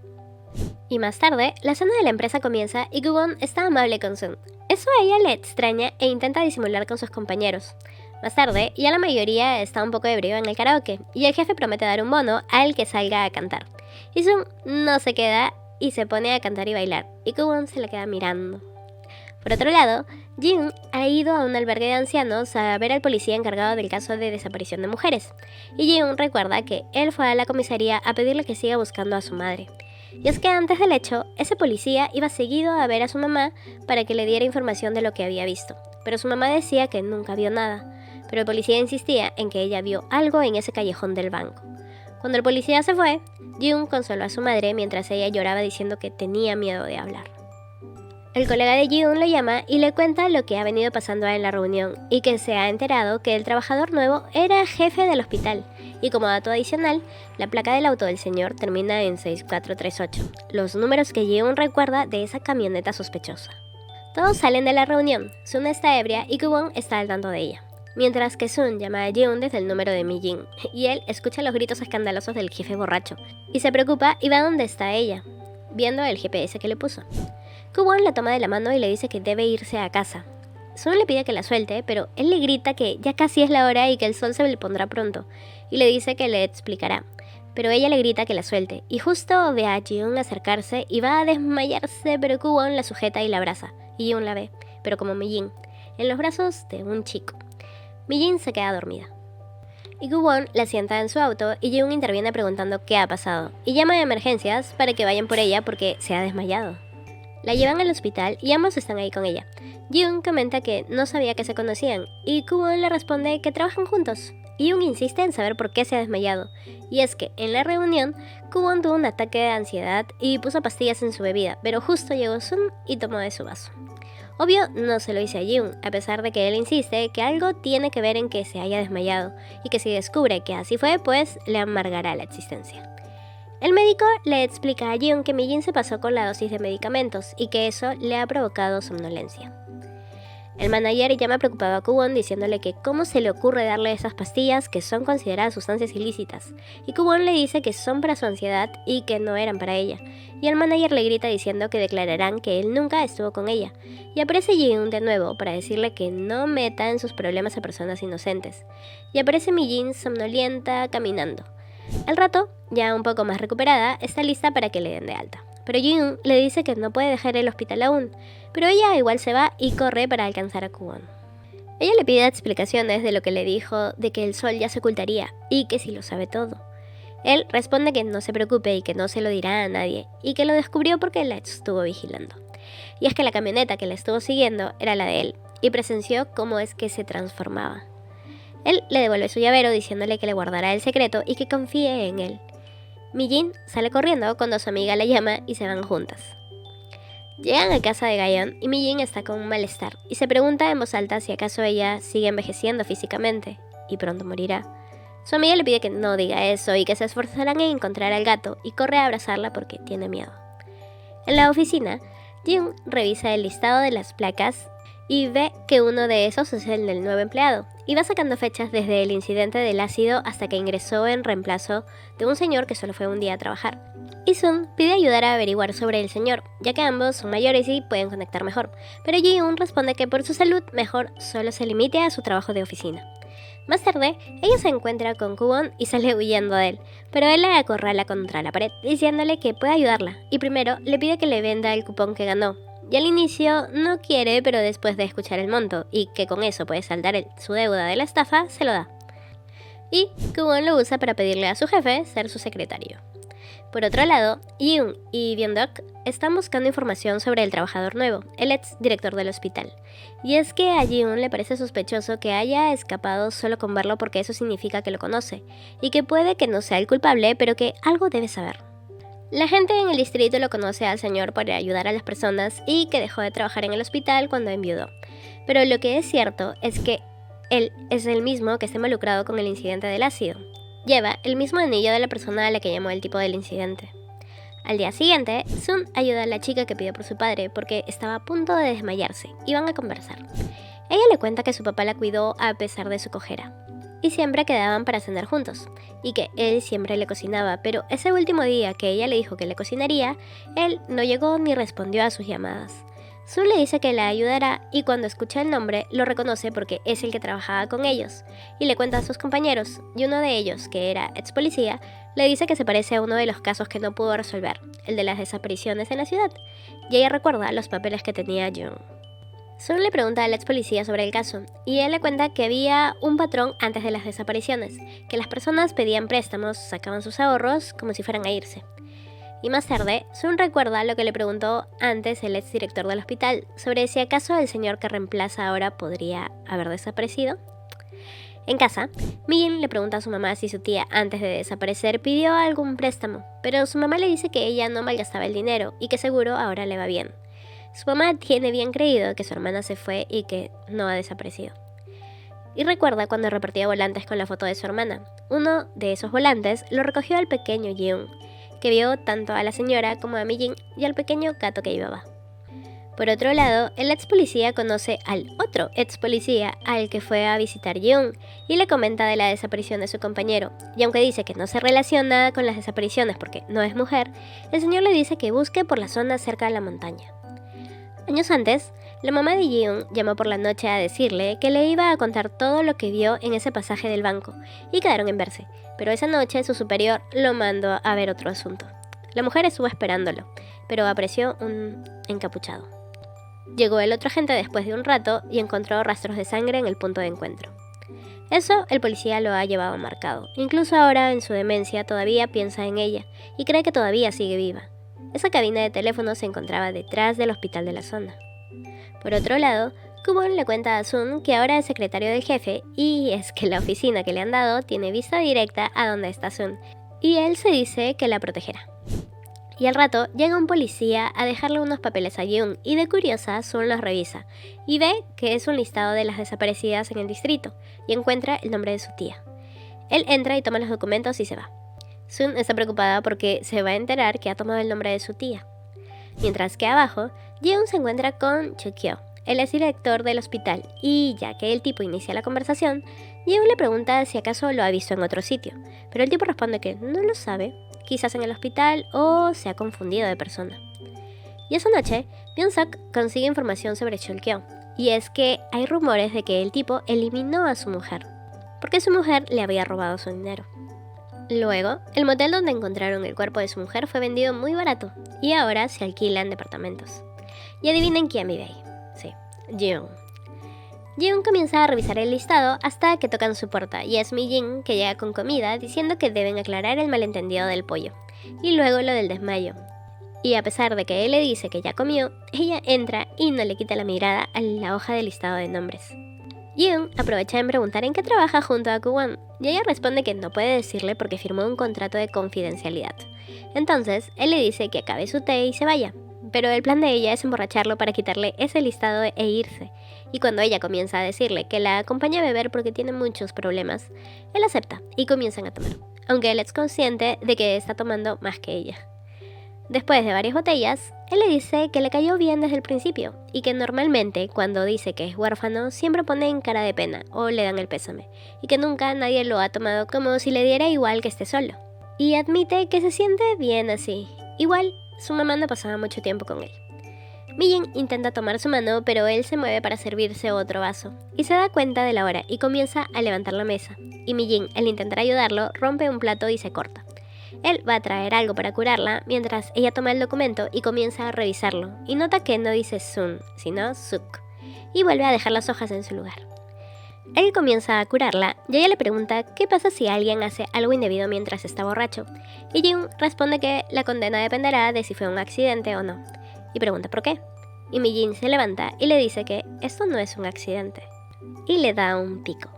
[SPEAKER 1] Y más tarde, la cena de la empresa comienza y Kwon está amable con Sun. Eso a ella le extraña e intenta disimular con sus compañeros. Más tarde, ya la mayoría está un poco ebrio en el karaoke y el jefe promete dar un bono al que salga a cantar. Y Sun no se queda y se pone a cantar y bailar, y Kwon se la queda mirando. Por otro lado, Jin ha ido a un albergue de ancianos a ver al policía encargado del caso de desaparición de mujeres, y Jin recuerda que él fue a la comisaría a pedirle que siga buscando a su madre. Y es que antes del hecho, ese policía iba seguido a ver a su mamá para que le diera información de lo que había visto, pero su mamá decía que nunca vio nada, pero el policía insistía en que ella vio algo en ese callejón del banco. Cuando el policía se fue, Jun consoló a su madre mientras ella lloraba diciendo que tenía miedo de hablar. El colega de Jun lo llama y le cuenta lo que ha venido pasando en la reunión y que se ha enterado que el trabajador nuevo era jefe del hospital y como dato adicional, la placa del auto del señor termina en 6438, los números que Jun recuerda de esa camioneta sospechosa. Todos salen de la reunión, Sun está ebria y Kwon está al tanto de ella. Mientras que Sun llama a Jun desde el número de Mi-jin, y él escucha los gritos escandalosos del jefe borracho, y se preocupa y va donde está ella, viendo el GPS que le puso. Kwon la toma de la mano y le dice que debe irse a casa. Sun le pide que la suelte, pero él le grita que ya casi es la hora y que el sol se le pondrá pronto, y le dice que le explicará. Pero ella le grita que la suelte, y justo ve a Jun acercarse y va a desmayarse, pero Kwon la sujeta y la abraza, y Jun la ve, pero como Mi-jin, en los brazos de un chico. Mi-jin se queda dormida. Y Kwon la sienta en su auto y Jun interviene preguntando qué ha pasado y llama a emergencias para que vayan por ella porque se ha desmayado. La llevan al hospital y ambos están ahí con ella. Jun comenta que no sabía que se conocían y Kwon le responde que trabajan juntos. Y Jun insiste en saber por qué se ha desmayado. Y es que en la reunión, Kwon tuvo un ataque de ansiedad y puso pastillas en su bebida, pero justo llegó Sun y tomó de su vaso. Obvio, no se lo dice a Jun, a pesar de que él insiste que algo tiene que ver en que se haya desmayado, y que si descubre que así fue, pues le amargará la existencia. El médico le explica a Jun que Mi-jin se pasó con la dosis de medicamentos, y que eso le ha provocado somnolencia. El manager llama preocupado a Kwon diciéndole que cómo se le ocurre darle esas pastillas que son consideradas sustancias ilícitas, y Kwon le dice que son para su ansiedad y que no eran para ella, y el manager le grita diciendo que declararán que él nunca estuvo con ella, y aparece Ji-eun de nuevo para decirle que no meta en sus problemas a personas inocentes, y aparece Mi-jin somnolienta caminando. Al rato, ya un poco más recuperada, está lista para que le den de alta. Pero Ji-eun le dice que no puede dejar el hospital aún, pero ella igual se va y corre para alcanzar a Kwon. Ella le pide explicaciones de lo que le dijo de que el sol ya se ocultaría y que si lo sabe todo. Él responde que no se preocupe y que no se lo dirá a nadie y que lo descubrió porque la estuvo vigilando. Y es que la camioneta que la estuvo siguiendo era la de él y presenció cómo es que se transformaba. Él le devuelve su llavero diciéndole que le guardará el secreto y que confíe en él. Mi-jin sale corriendo cuando su amiga la llama y se van juntas. Llegan a casa de Gayeon y Mi-jin está con un malestar y se pregunta en voz alta si acaso ella sigue envejeciendo físicamente y pronto morirá. Su amiga le pide que no diga eso y que se esforzarán en encontrar al gato y corre a abrazarla porque tiene miedo. En la oficina, Jin revisa el listado de las placas y ve que uno de esos es el del nuevo empleado, y va sacando fechas desde el incidente del ácido hasta que ingresó en reemplazo de un señor que solo fue un día a trabajar. Y Sun pide ayudar a averiguar sobre el señor, ya que ambos son mayores y pueden conectar mejor, pero Ji-eun responde que por su salud mejor solo se limite a su trabajo de oficina. Más tarde, ella se encuentra con Kwon y sale huyendo de él, pero él la acorrala contra la pared, diciéndole que puede ayudarla, y primero le pide que le venda el cupón que ganó. Y al inicio no quiere, pero después de escuchar el monto y que con eso puede saldar su deuda de la estafa, se lo da. Y Kwon lo usa para pedirle a su jefe ser su secretario. Por otro lado, Yoon y Byung-dok están buscando información sobre el trabajador nuevo, el ex director del hospital. Y es que a Yoon le parece sospechoso que haya escapado solo con verlo porque eso significa que lo conoce, y que puede que no sea el culpable, pero que algo debe saber. La gente en el distrito lo conoce al señor por ayudar a las personas y que dejó de trabajar en el hospital cuando enviudó. Pero lo que es cierto es que él es el mismo que está involucrado con el incidente del ácido. Lleva el mismo anillo de la persona a la que llamó el tipo del incidente. Al día siguiente, Sun ayuda a la chica que pidió por su padre porque estaba a punto de desmayarse y van a conversar. Ella le cuenta que su papá la cuidó a pesar de su cojera y siempre quedaban para cenar juntos, y que él siempre le cocinaba, pero ese último día que ella le dijo que le cocinaría, él no llegó ni respondió a sus llamadas. Sun le dice que la ayudará y cuando escucha el nombre lo reconoce porque es el que trabajaba con ellos, y le cuenta a sus compañeros, y uno de ellos, que era ex policía, le dice que se parece a uno de los casos que no pudo resolver, el de las desapariciones en la ciudad, y ella recuerda los papeles que tenía Jung. Sun le pregunta al ex policía sobre el caso, y él le cuenta que había un patrón antes de las desapariciones, que las personas pedían préstamos, sacaban sus ahorros como si fueran a irse. Y más tarde, Sun recuerda lo que le preguntó antes el ex director del hospital sobre si acaso el señor que reemplaza ahora podría haber desaparecido. En casa, Mi-jin le pregunta a su mamá si su tía antes de desaparecer pidió algún préstamo, pero su mamá le dice que ella no malgastaba el dinero y que seguro ahora le va bien. Su mamá tiene bien creído que su hermana se fue y que no ha desaparecido. Y recuerda cuando repartía volantes con la foto de su hermana. Uno de esos volantes lo recogió el pequeño Ji-eun, que vio tanto a la señora como a Mi-jin y al pequeño gato que llevaba. Por otro lado, el ex policía conoce al otro ex policía al que fue a visitar Ji-eun y le comenta de la desaparición de su compañero, y aunque dice que no se relaciona con las desapariciones porque no es mujer, el señor le dice que busque por la zona cerca de la montaña. Años antes, la mamá de Ji-eun llamó por la noche a decirle que le iba a contar todo lo que vio en ese pasaje del banco, y quedaron en verse, pero esa noche su superior lo mandó a ver otro asunto. La mujer estuvo esperándolo, pero apareció un encapuchado. Llegó el otro agente después de un rato y encontró rastros de sangre en el punto de encuentro. Eso el policía lo ha llevado marcado. Incluso ahora, en su demencia, todavía piensa en ella y cree que todavía sigue viva. Esa cabina de teléfono se encontraba detrás del hospital de la zona. Por otro lado, Kwon le cuenta a Sun que ahora es secretario del jefe y es que la oficina que le han dado tiene vista directa a donde está Sun y él se dice que la protegerá. Y al rato llega un policía a dejarle unos papeles a Jung y de curiosa Sun los revisa y ve que es un listado de las desaparecidas en el distrito y encuentra el nombre de su tía. Él entra y toma los documentos y se va. Sun está preocupada porque se va a enterar que ha tomado el nombre de su tía. Mientras que abajo, Jung se encuentra con Chukyo él es director del hospital y ya que el tipo inicia la conversación, Yeon le pregunta si acaso lo ha visto en otro sitio, pero el tipo responde que no lo sabe, quizás en el hospital o se ha confundido de persona. Y esa noche, Byung-suk consigue información sobre Chul-kyo, y es que hay rumores de que el tipo eliminó a su mujer, porque su mujer le había robado su dinero. Luego, el motel donde encontraron el cuerpo de su mujer fue vendido muy barato, y ahora se alquilan departamentos. Y adivinen quién vive ahí. Sí, Jeon. Jeon comienza a revisar el listado hasta que tocan su puerta, y es Mi-jin que llega con comida diciendo que deben aclarar el malentendido del pollo, y luego lo del desmayo. Y a pesar de que él le dice que ya comió, ella entra y no le quita la mirada a la hoja del listado de nombres. Yeon aprovecha en preguntar en qué trabaja junto a Kwon, y ella responde que no puede decirle porque firmó un contrato de confidencialidad. Entonces, él le dice que acabe su té y se vaya, pero el plan de ella es emborracharlo para quitarle ese listado e irse. Y cuando ella comienza a decirle que la acompaña a beber porque tiene muchos problemas, él acepta y comienzan a tomar, aunque él es consciente de que está tomando más que ella. Después de varias botellas, él le dice que le cayó bien desde el principio y que normalmente cuando dice que es huérfano siempre pone en cara de pena o le dan el pésame y que nunca nadie lo ha tomado como si le diera igual que esté solo. Y admite que se siente bien así. Igual, su mamá no pasaba mucho tiempo con él. Mi-jin intenta tomar su mano, pero él se mueve para servirse otro vaso y se da cuenta de la hora y comienza a levantar la mesa. Y Mi-jin, al intentar ayudarlo, rompe un plato y se corta. Él va a traer algo para curarla mientras ella toma el documento y comienza a revisarlo y nota que no dice Sun, sino Suk, y vuelve a dejar las hojas en su lugar. Él comienza a curarla y ella le pregunta qué pasa si alguien hace algo indebido mientras está borracho, y Jin responde que la condena dependerá de si fue un accidente o no, y pregunta por qué. Y Mi-jin se levanta y le dice que esto no es un accidente, y le da un pico.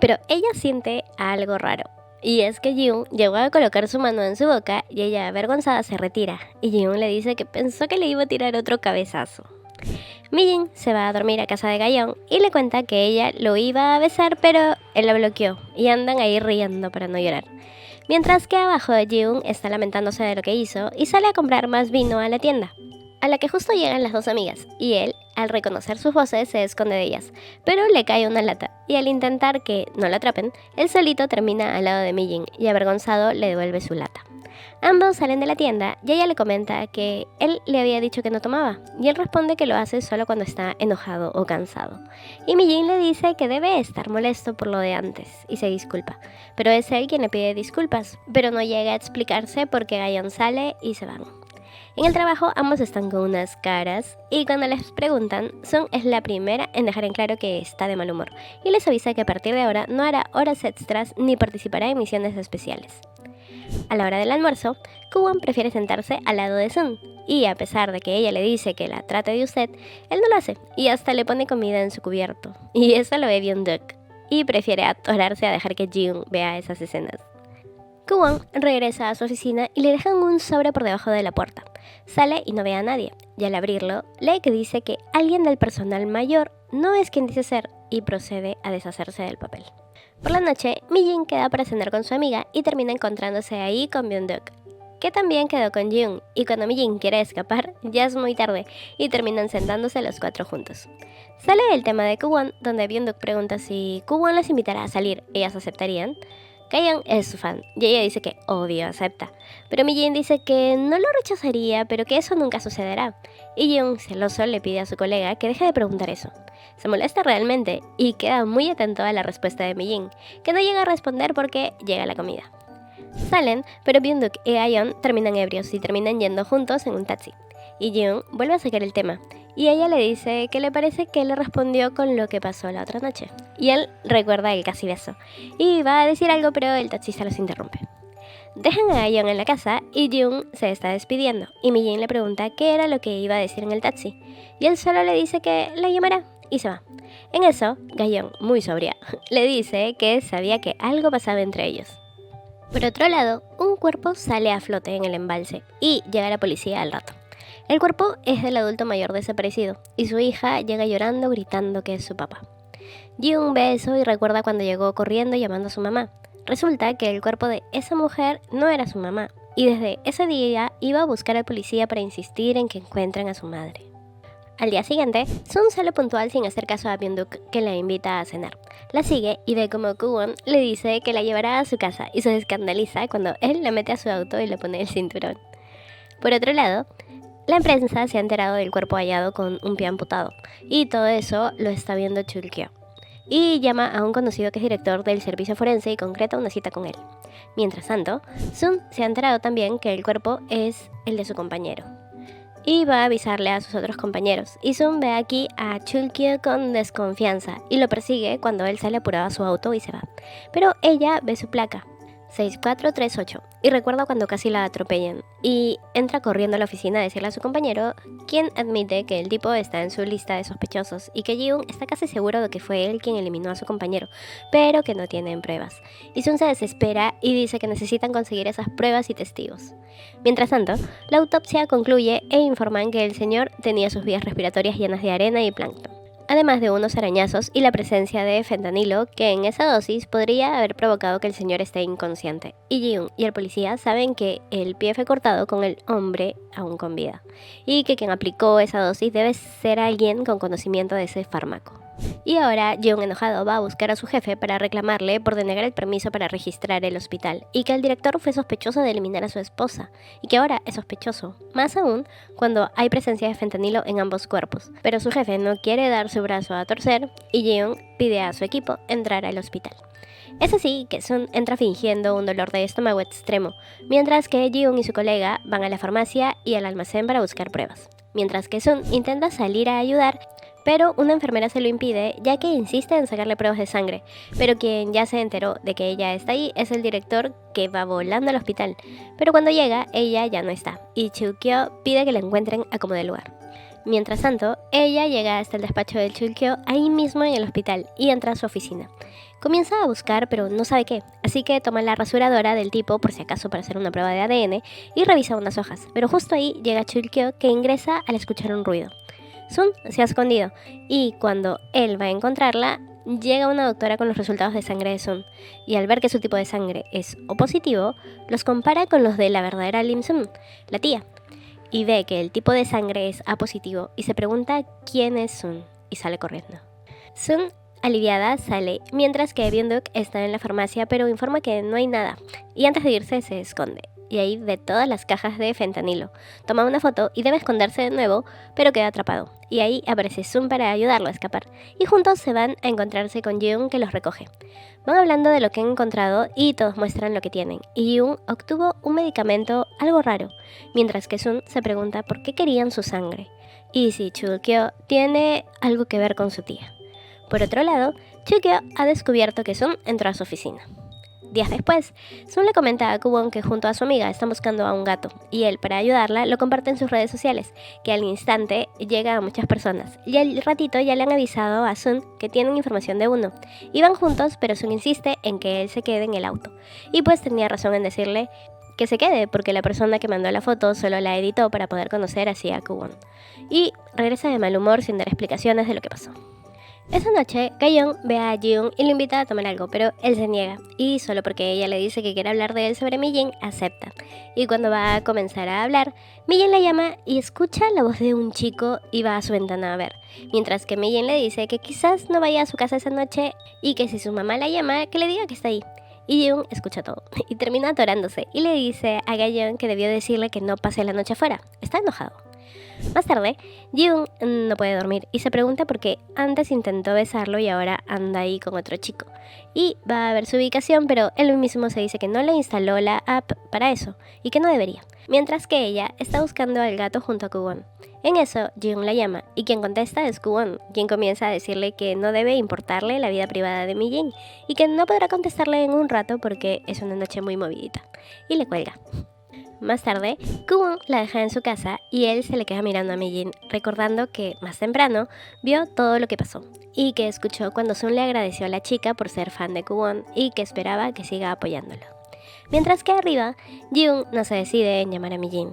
[SPEAKER 1] Pero ella siente algo raro. Y es que Jiun llegó a colocar su mano en su boca y ella, avergonzada, se retira. Y Jiun le dice que pensó que le iba a tirar otro cabezazo. Mi-jin se va a dormir a casa de Gayeon y le cuenta que ella lo iba a besar, pero él la bloqueó y andan ahí riendo para no llorar. Mientras que abajo de Jiun está lamentándose de lo que hizo y sale a comprar más vino a la tienda, a la que justo llegan las dos amigas, y él, al reconocer sus voces, se esconde de ellas, pero le cae una lata, y al intentar que no la atrapen, él solito termina al lado de Mi-jin, y avergonzado le devuelve su lata. Ambos salen de la tienda, y ella le comenta que él le había dicho que no tomaba, y él responde que lo hace solo cuando está enojado o cansado. Y Mi-jin le dice que debe estar molesto por lo de antes, y se disculpa, pero es él quien le pide disculpas, pero no llega a explicarse porque Gayeon sale y se van. En el trabajo ambos están con unas caras y cuando les preguntan, Sun es la primera en dejar en claro que está de mal humor y les avisa que a partir de ahora no hará horas extras ni participará en misiones especiales. A la hora del almuerzo, Kwon prefiere sentarse al lado de Sun y a pesar de que ella le dice que la trate de usted, él no lo hace y hasta le pone comida en su cubierto. Y eso lo ve Byung-duk y prefiere atorarse a dejar que Jiun vea esas escenas. Kwon regresa a su oficina y le dejan un sobre por debajo de la puerta. Sale y no ve a nadie, y al abrirlo, lee que dice que alguien del personal mayor no es quien dice ser y procede a deshacerse del papel. Por la noche, Mi-jin queda para cenar con su amiga y termina encontrándose ahí con Byung-duk, que también quedó con Jiun, y cuando Mi-jin quiere escapar, ya es muy tarde y terminan sentándose los cuatro juntos. Sale el tema de Kwon, donde Byung-duk pregunta si Kwon las invitará a salir, ¿ellas aceptarían? Gayeon es su fan y ella dice que obvio acepta, pero Mi-jin dice que no lo rechazaría, pero que eso nunca sucederá. Y Jiun, celoso, le pide a su colega que deje de preguntar eso. Se molesta realmente y queda muy atento a la respuesta de Mi-jin, que no llega a responder porque llega la comida. Salen, pero Byung-duk y Gayeon terminan ebrios y terminan yendo juntos en un taxi. Y Jiun vuelve a sacar el tema, y ella le dice que le parece que él le respondió con lo que pasó la otra noche. Y él recuerda el casi beso, y va a decir algo pero el taxista los interrumpe. Dejan a Gayeon en la casa y Jiun se está despidiendo, y Mi-jin le pregunta qué era lo que iba a decir en el taxi, y él solo le dice que la llamará, y se va. En eso, Gayeon, muy sobria, le dice que sabía que algo pasaba entre ellos. Por otro lado, un cuerpo sale a flote en el embalse, y llega la policía al rato. El cuerpo es del adulto mayor desaparecido, y su hija llega llorando gritando que es su papá. Jiun ve eso y recuerda cuando llegó corriendo llamando a su mamá. Resulta que el cuerpo de esa mujer no era su mamá, y desde ese día iba a buscar al policía para insistir en que encuentren a su madre. Al día siguiente, Sun sale puntual sin hacer caso a Byung-duk, que la invita a cenar. La sigue y ve como Kwon le dice que la llevará a su casa y se escandaliza cuando él la mete a su auto y le pone el cinturón. Por otro lado, la prensa se ha enterado del cuerpo hallado con un pie amputado, y todo eso lo está viendo Chul-kyo. Y llama a un conocido que es director del servicio forense y concreta una cita con él. Mientras tanto, Sun se ha enterado también que el cuerpo es el de su compañero. Y va a avisarle a sus otros compañeros. Y Sun ve aquí a Chul-kyo con desconfianza y lo persigue cuando él sale apurado a su auto y se va. Pero ella ve su placa, 6438, y recuerda cuando casi la atropellan, y entra corriendo a la oficina a decirle a su compañero, quien admite que el tipo está en su lista de sospechosos y que Ji-hoon está casi seguro de que fue él quien eliminó a su compañero, pero que no tienen pruebas. Y Sun se desespera y dice que necesitan conseguir esas pruebas y testigos. Mientras tanto, la autopsia concluye e informan que el señor tenía sus vías respiratorias llenas de arena y plancton, además de unos arañazos y la presencia de fentanilo que en esa dosis podría haber provocado que el señor esté inconsciente. Y Ji-hoon y el policía saben que el pie fue cortado con el hombre aún con vida, y que quien aplicó esa dosis debe ser alguien con conocimiento de ese fármaco. Y ahora Ji-hoon, enojado, va a buscar a su jefe para reclamarle por denegar el permiso para registrar el hospital, y que el director fue sospechoso de eliminar a su esposa, y que ahora es sospechoso, más aún cuando hay presencia de fentanilo en ambos cuerpos. Pero su jefe no quiere dar su brazo a torcer, y Ji-hoon pide a su equipo entrar al hospital. Es así que Sun entra fingiendo un dolor de estómago extremo, mientras que Ji-hoon y su colega van a la farmacia y al almacén para buscar pruebas. Mientras que Sun intenta salir a ayudar, pero una enfermera se lo impide, ya que insiste en sacarle pruebas de sangre, pero quien ya se enteró de que ella está ahí es el director, que va volando al hospital, pero cuando llega ella ya no está, y Chul-kyo pide que la encuentren a como de lugar. Mientras tanto, ella llega hasta el despacho de Chul-kyo ahí mismo en el hospital y entra a su oficina. Comienza a buscar, pero no sabe qué, así que toma la rasuradora del tipo por si acaso para hacer una prueba de ADN y revisa unas hojas, pero justo ahí llega Chul-kyo, que ingresa al escuchar un ruido. Sun se ha escondido y cuando él va a encontrarla, llega una doctora con los resultados de sangre de Sun, y al ver que su tipo de sangre es O positivo, los compara con los de la verdadera Lim Sun, la tía, y ve que el tipo de sangre es A positivo y se pregunta quién es Sun y sale corriendo. Sun, aliviada, sale, mientras que Byung-duk está en la farmacia pero informa que no hay nada, y antes de irse se esconde. Y ahí ve todas las cajas de fentanilo. Toma una foto y debe esconderse de nuevo, pero queda atrapado. Y ahí aparece Sun para ayudarlo a escapar. Y juntos se van a encontrarse con Ji-hoon, que los recoge. Van hablando de lo que han encontrado y todos muestran lo que tienen. Y Ji-hoon obtuvo un medicamento algo raro, mientras que Sun se pregunta por qué querían su sangre. Y si Chul-kyo tiene algo que ver con su tía. Por otro lado, Chul-kyo ha descubierto que Sun entró a su oficina. Días después, Sun le comenta a Kwon que junto a su amiga están buscando a un gato, y él, para ayudarla, lo comparte en sus redes sociales, que al instante llega a muchas personas, y al ratito ya le han avisado a Sun que tienen información de uno. Iban juntos, pero Sun insiste en que él se quede en el auto, y pues tenía razón en decirle que se quede, porque la persona que mandó la foto solo la editó para poder conocer así a Kwon. Y regresa de mal humor sin dar explicaciones de lo que pasó. Esa noche, Ga-yeon ve a Ji-hoon y lo invita a tomar algo, pero él se niega, y solo porque ella le dice que quiere hablar de él sobre Mi-jin, acepta. Y cuando va a comenzar a hablar, Mi-jin la llama y escucha la voz de un chico y va a su ventana a ver, mientras que Mi-jin le dice que quizás no vaya a su casa esa noche y que si su mamá la llama, que le diga que está ahí. Y Ji-hoon escucha todo y termina atorándose y le dice a Ga-yeon que debió decirle que no pase la noche afuera. Está enojado. Más tarde, Ji-hoon no puede dormir y se pregunta por qué antes intentó besarlo y ahora anda ahí con otro chico. Y va a ver su ubicación, pero él mismo se dice que no le instaló la app para eso y que no debería. Mientras que ella está buscando al gato junto a Kwon. En eso, Ji-hoon la llama y quien contesta es Kwon, quien comienza a decirle que no debe importarle la vida privada de Mi-jin y que no podrá contestarle en un rato porque es una noche muy movidita. Y le cuelga. Más tarde, Kwon la deja en su casa y él se le queda mirando a Mi-jin, recordando que, más temprano, vio todo lo que pasó y que escuchó cuando Sun le agradeció a la chica por ser fan de Kwon y que esperaba que siga apoyándolo. Mientras que arriba, Ji-hoon no se decide en llamar a Mi-jin.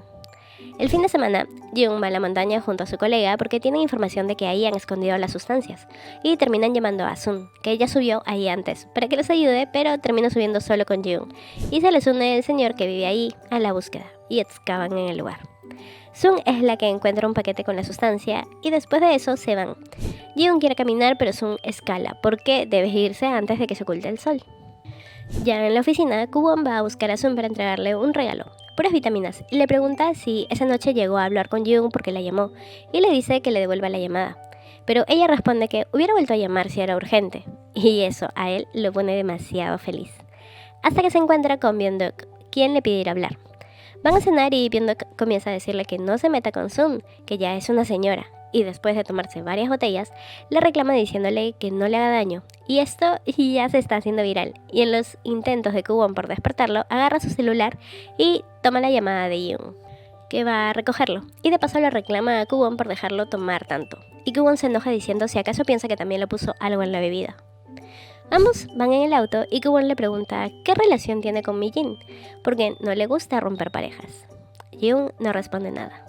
[SPEAKER 1] El fin de semana, Ji-hoon va a la montaña junto a su colega porque tienen información de que ahí han escondido las sustancias y terminan llamando a Sun, que ella subió ahí antes, para que les ayude, pero termina subiendo solo con Ji-hoon y se les une el señor que vive ahí a la búsqueda y excavan en el lugar. Sun es la que encuentra un paquete con la sustancia y después de eso se van. Jiun quiere caminar pero Sun escala porque debe irse antes de que se oculte el sol. Ya en la oficina, Kwon va a buscar a Sun para entregarle un regalo, puras vitaminas, y le pregunta si esa noche llegó a hablar con Jiun porque la llamó, y le dice que le devuelva la llamada. Pero ella responde que hubiera vuelto a llamar si era urgente, y eso a él lo pone demasiado feliz. Hasta que se encuentra con Byung-duk, quien le pide ir a hablar. Van a cenar y Byung-duk comienza a decirle que no se meta con Sun, que ya es una señora, y después de tomarse varias botellas, le reclama diciéndole que no le haga daño. Y esto ya se está haciendo viral, y en los intentos de Kwon por despertarlo, agarra su celular y toma la llamada de Yoon, que va a recogerlo, y de paso le reclama a Kwon por dejarlo tomar tanto. Y Kwon se enoja diciendo si acaso piensa que también le puso algo en la bebida. Ambos van en el auto y Kwon le pregunta qué relación tiene con Mi-jin, porque no le gusta romper parejas. Yoon no responde nada.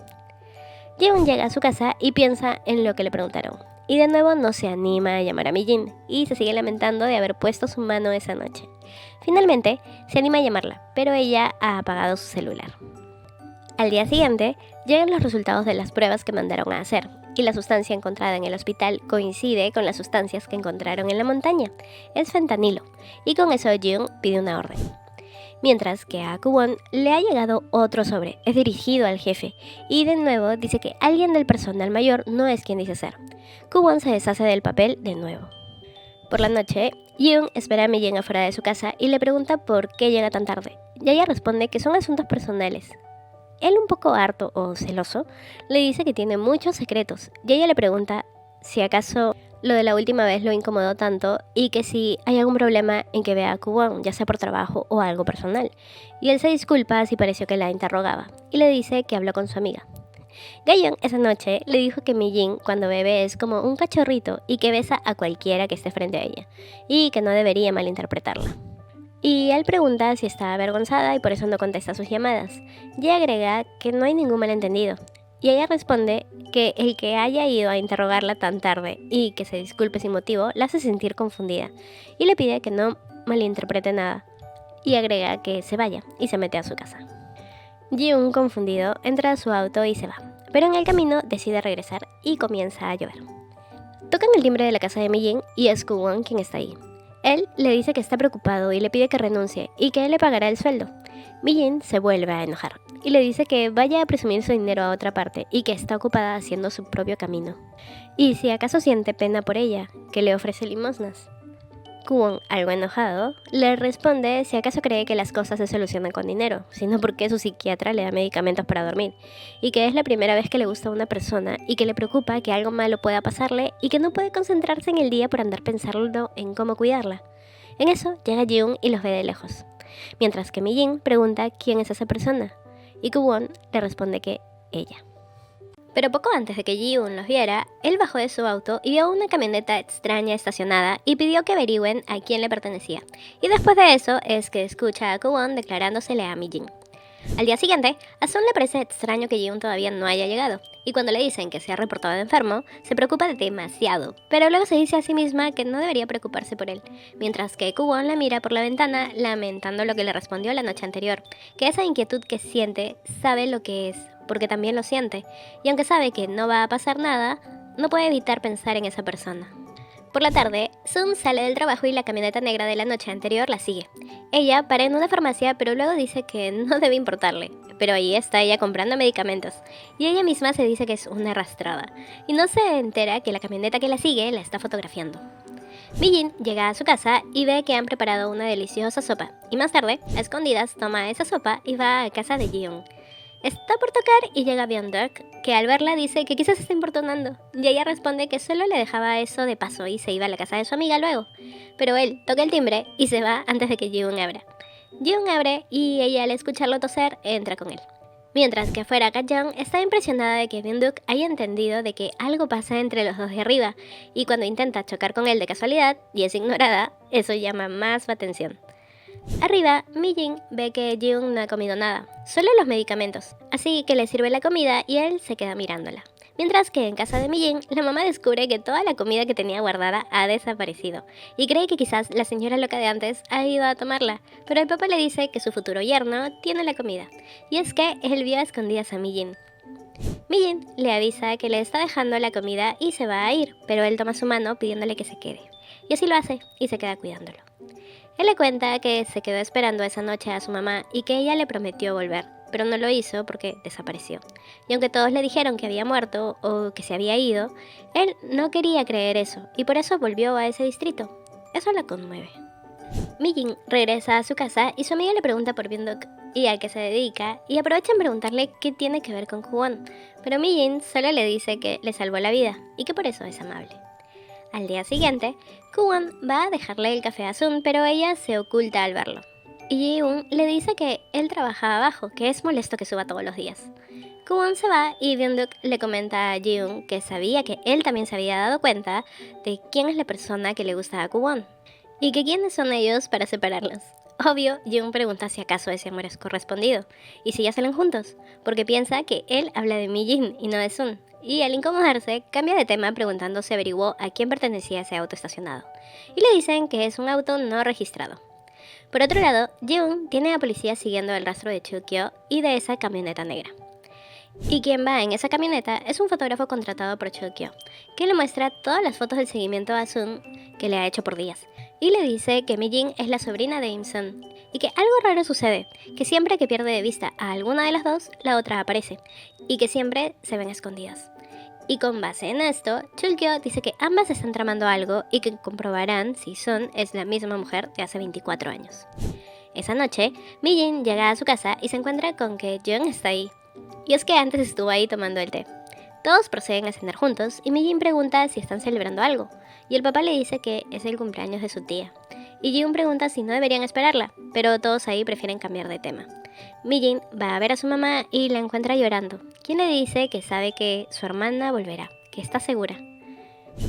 [SPEAKER 1] Yoon llega a su casa y piensa en lo que le preguntaron, y de nuevo no se anima a llamar a Mi-jin, y se sigue lamentando de haber puesto su mano esa noche. Finalmente, se anima a llamarla, pero ella ha apagado su celular. Al día siguiente, llegan los resultados de las pruebas que mandaron a hacer, y la sustancia encontrada en el hospital coincide con las sustancias que encontraron en la montaña. Es fentanilo, y con eso Yoon pide una orden. Mientras que a Kwon le ha llegado otro sobre, es dirigido al jefe, y de nuevo dice que alguien del personal mayor no es quien dice ser. Kwon se deshace del papel de nuevo. Por la noche, Yoon espera a Mi-jin afuera de su casa y le pregunta por qué llega tan tarde, y ella responde que son asuntos personales. Él, un poco harto o celoso, le dice que tiene muchos secretos, y ella le pregunta si acaso lo de la última vez lo incomodó tanto y que si hay algún problema en que vea a Kwon, ya sea por trabajo o algo personal. Y él se disculpa si pareció que la interrogaba y le dice que habló con su amiga. Gaeon esa noche le dijo que Mi-jin cuando bebe es como un cachorrito y que besa a cualquiera que esté frente a ella y que no debería malinterpretarla. Y él pregunta si está avergonzada y por eso no contesta sus llamadas. Y agrega que no hay ningún malentendido. Y ella responde que el que haya ido a interrogarla tan tarde y que se disculpe sin motivo la hace sentir confundida y le pide que no malinterprete nada y agrega que se vaya y se mete a su casa. Yoon, confundido, entra a su auto y se va, pero en el camino decide regresar y comienza a llover. Tocan el timbre de la casa de Mi-jin y es Kwon quien está ahí. Él le dice que está preocupado y le pide que renuncie y que él le pagará el sueldo. Mi-jin se vuelve a enojar y le dice que vaya a presumir su dinero a otra parte y que está ocupada haciendo su propio camino. Y si acaso siente pena por ella, que le ofrece limosnas. Kwon, algo enojado, le responde si acaso cree que las cosas se solucionan con dinero, sino porque su psiquiatra le da medicamentos para dormir, y que es la primera vez que le gusta a una persona y que le preocupa que algo malo pueda pasarle y que no puede concentrarse en el día por andar pensando en cómo cuidarla. En eso llega Yoon y los ve de lejos, mientras que Mi-jin pregunta quién es esa persona, y Kwon le responde que ella. Pero poco antes de que Ji-hoon los viera, él bajó de su auto y vio una camioneta extraña estacionada y pidió que averigüen a quién le pertenecía. Y después de eso es que escucha a Kwon declarándosele a Mi-jin. Al día siguiente, a Sun le parece extraño que Ji-hoon todavía no haya llegado, y cuando le dicen que se ha reportado enfermo, se preocupa demasiado, pero luego se dice a sí misma que no debería preocuparse por él, mientras que Kwon la mira por la ventana lamentando lo que le respondió la noche anterior, que esa inquietud que siente sabe lo que es, porque también lo siente, y aunque sabe que no va a pasar nada, no puede evitar pensar en esa persona. Por la tarde, Sun sale del trabajo y la camioneta negra de la noche anterior la sigue. Ella para en una farmacia, pero luego dice que no debe importarle. Pero ahí está ella comprando medicamentos, y ella misma se dice que es una arrastrada, y no se entera que la camioneta que la sigue la está fotografiando. Mi-jin llega a su casa y ve que han preparado una deliciosa sopa, y más tarde, a escondidas, toma esa sopa y va a casa de Ji-hoon. Está por tocar y llega Byung-duk, que al verla dice que quizás está importunando, y ella responde que solo le dejaba eso de paso y se iba a la casa de su amiga luego. Pero él toca el timbre y se va antes de que Ji-hoon abra. Ji-hoon abre y ella al escucharlo toser entra con él. Mientras que afuera Ga-yeon está impresionada de que Byung-duk haya entendido de que algo pasa entre los dos de arriba, y cuando intenta chocar con él de casualidad y es ignorada, eso llama más su atención. Arriba, Mi-jin ve que Ji-hoon no ha comido nada, solo los medicamentos, así que le sirve la comida y él se queda mirándola. Mientras que en casa de Mi-jin, la mamá descubre que toda la comida que tenía guardada ha desaparecido y cree que quizás la señora loca de antes ha ido a tomarla, pero el papá le dice que su futuro yerno tiene la comida, y es que él vio a escondidas a Mi-jin. Mi-jin le avisa que le está dejando la comida y se va a ir, pero él toma su mano pidiéndole que se quede, y así lo hace y se queda cuidándolo. Él le cuenta que se quedó esperando esa noche a su mamá y que ella le prometió volver, pero no lo hizo porque desapareció. Y aunque todos le dijeron que había muerto o que se había ido, él no quería creer eso y por eso volvió a ese distrito. Eso la conmueve. Mi-jin regresa a su casa y su amiga le pregunta por Byung-duk y a qué se dedica, y aprovecha en preguntarle qué tiene que ver con Kwon, pero Mi-jin solo le dice que le salvó la vida y que por eso es amable. Al día siguiente, Kwon va a dejarle el café a Sun, pero ella se oculta al verlo. Y Ji-eun le dice que él trabaja abajo, que es molesto que suba todos los días. Kwon se va y Byung-duk le comenta a Ji-eun que sabía que él también se había dado cuenta de quién es la persona que le gusta a Kwon y que quiénes son ellos para separarlos. Obvio, Ji-eun pregunta si acaso ese amor es correspondido y si ya salen juntos, porque piensa que él habla de Mi-jin y no de Sun. Y al incomodarse, cambia de tema preguntando si averiguó a quién pertenecía ese auto estacionado. Y le dicen que es un auto no registrado. Por otro lado, Ji-eun tiene a policía siguiendo el rastro de Chul-kyo y de esa camioneta negra. Y quien va en esa camioneta es un fotógrafo contratado por Chul-kyo, que le muestra todas las fotos del seguimiento a Sun que le ha hecho por días. Y le dice que Mi-jin es la sobrina de Im-sun, y que algo raro sucede, que siempre que pierde de vista a alguna de las dos, la otra aparece, y que siempre se ven escondidas. Y con base en esto, Chul-kyo dice que ambas están tramando algo y que comprobarán si Sun es la misma mujer de hace 24 años. Esa noche, Mi-jin llega a su casa y se encuentra con que Jeon está ahí. Y es que antes estuvo ahí tomando el té. Todos proceden a cenar juntos y Mi-jin pregunta si están celebrando algo, y el papá le dice que es el cumpleaños de su tía. Y Ji-eun pregunta si no deberían esperarla, pero todos ahí prefieren cambiar de tema. Mi-jin va a ver a su mamá y la encuentra llorando, quien le dice que sabe que su hermana volverá, que está segura.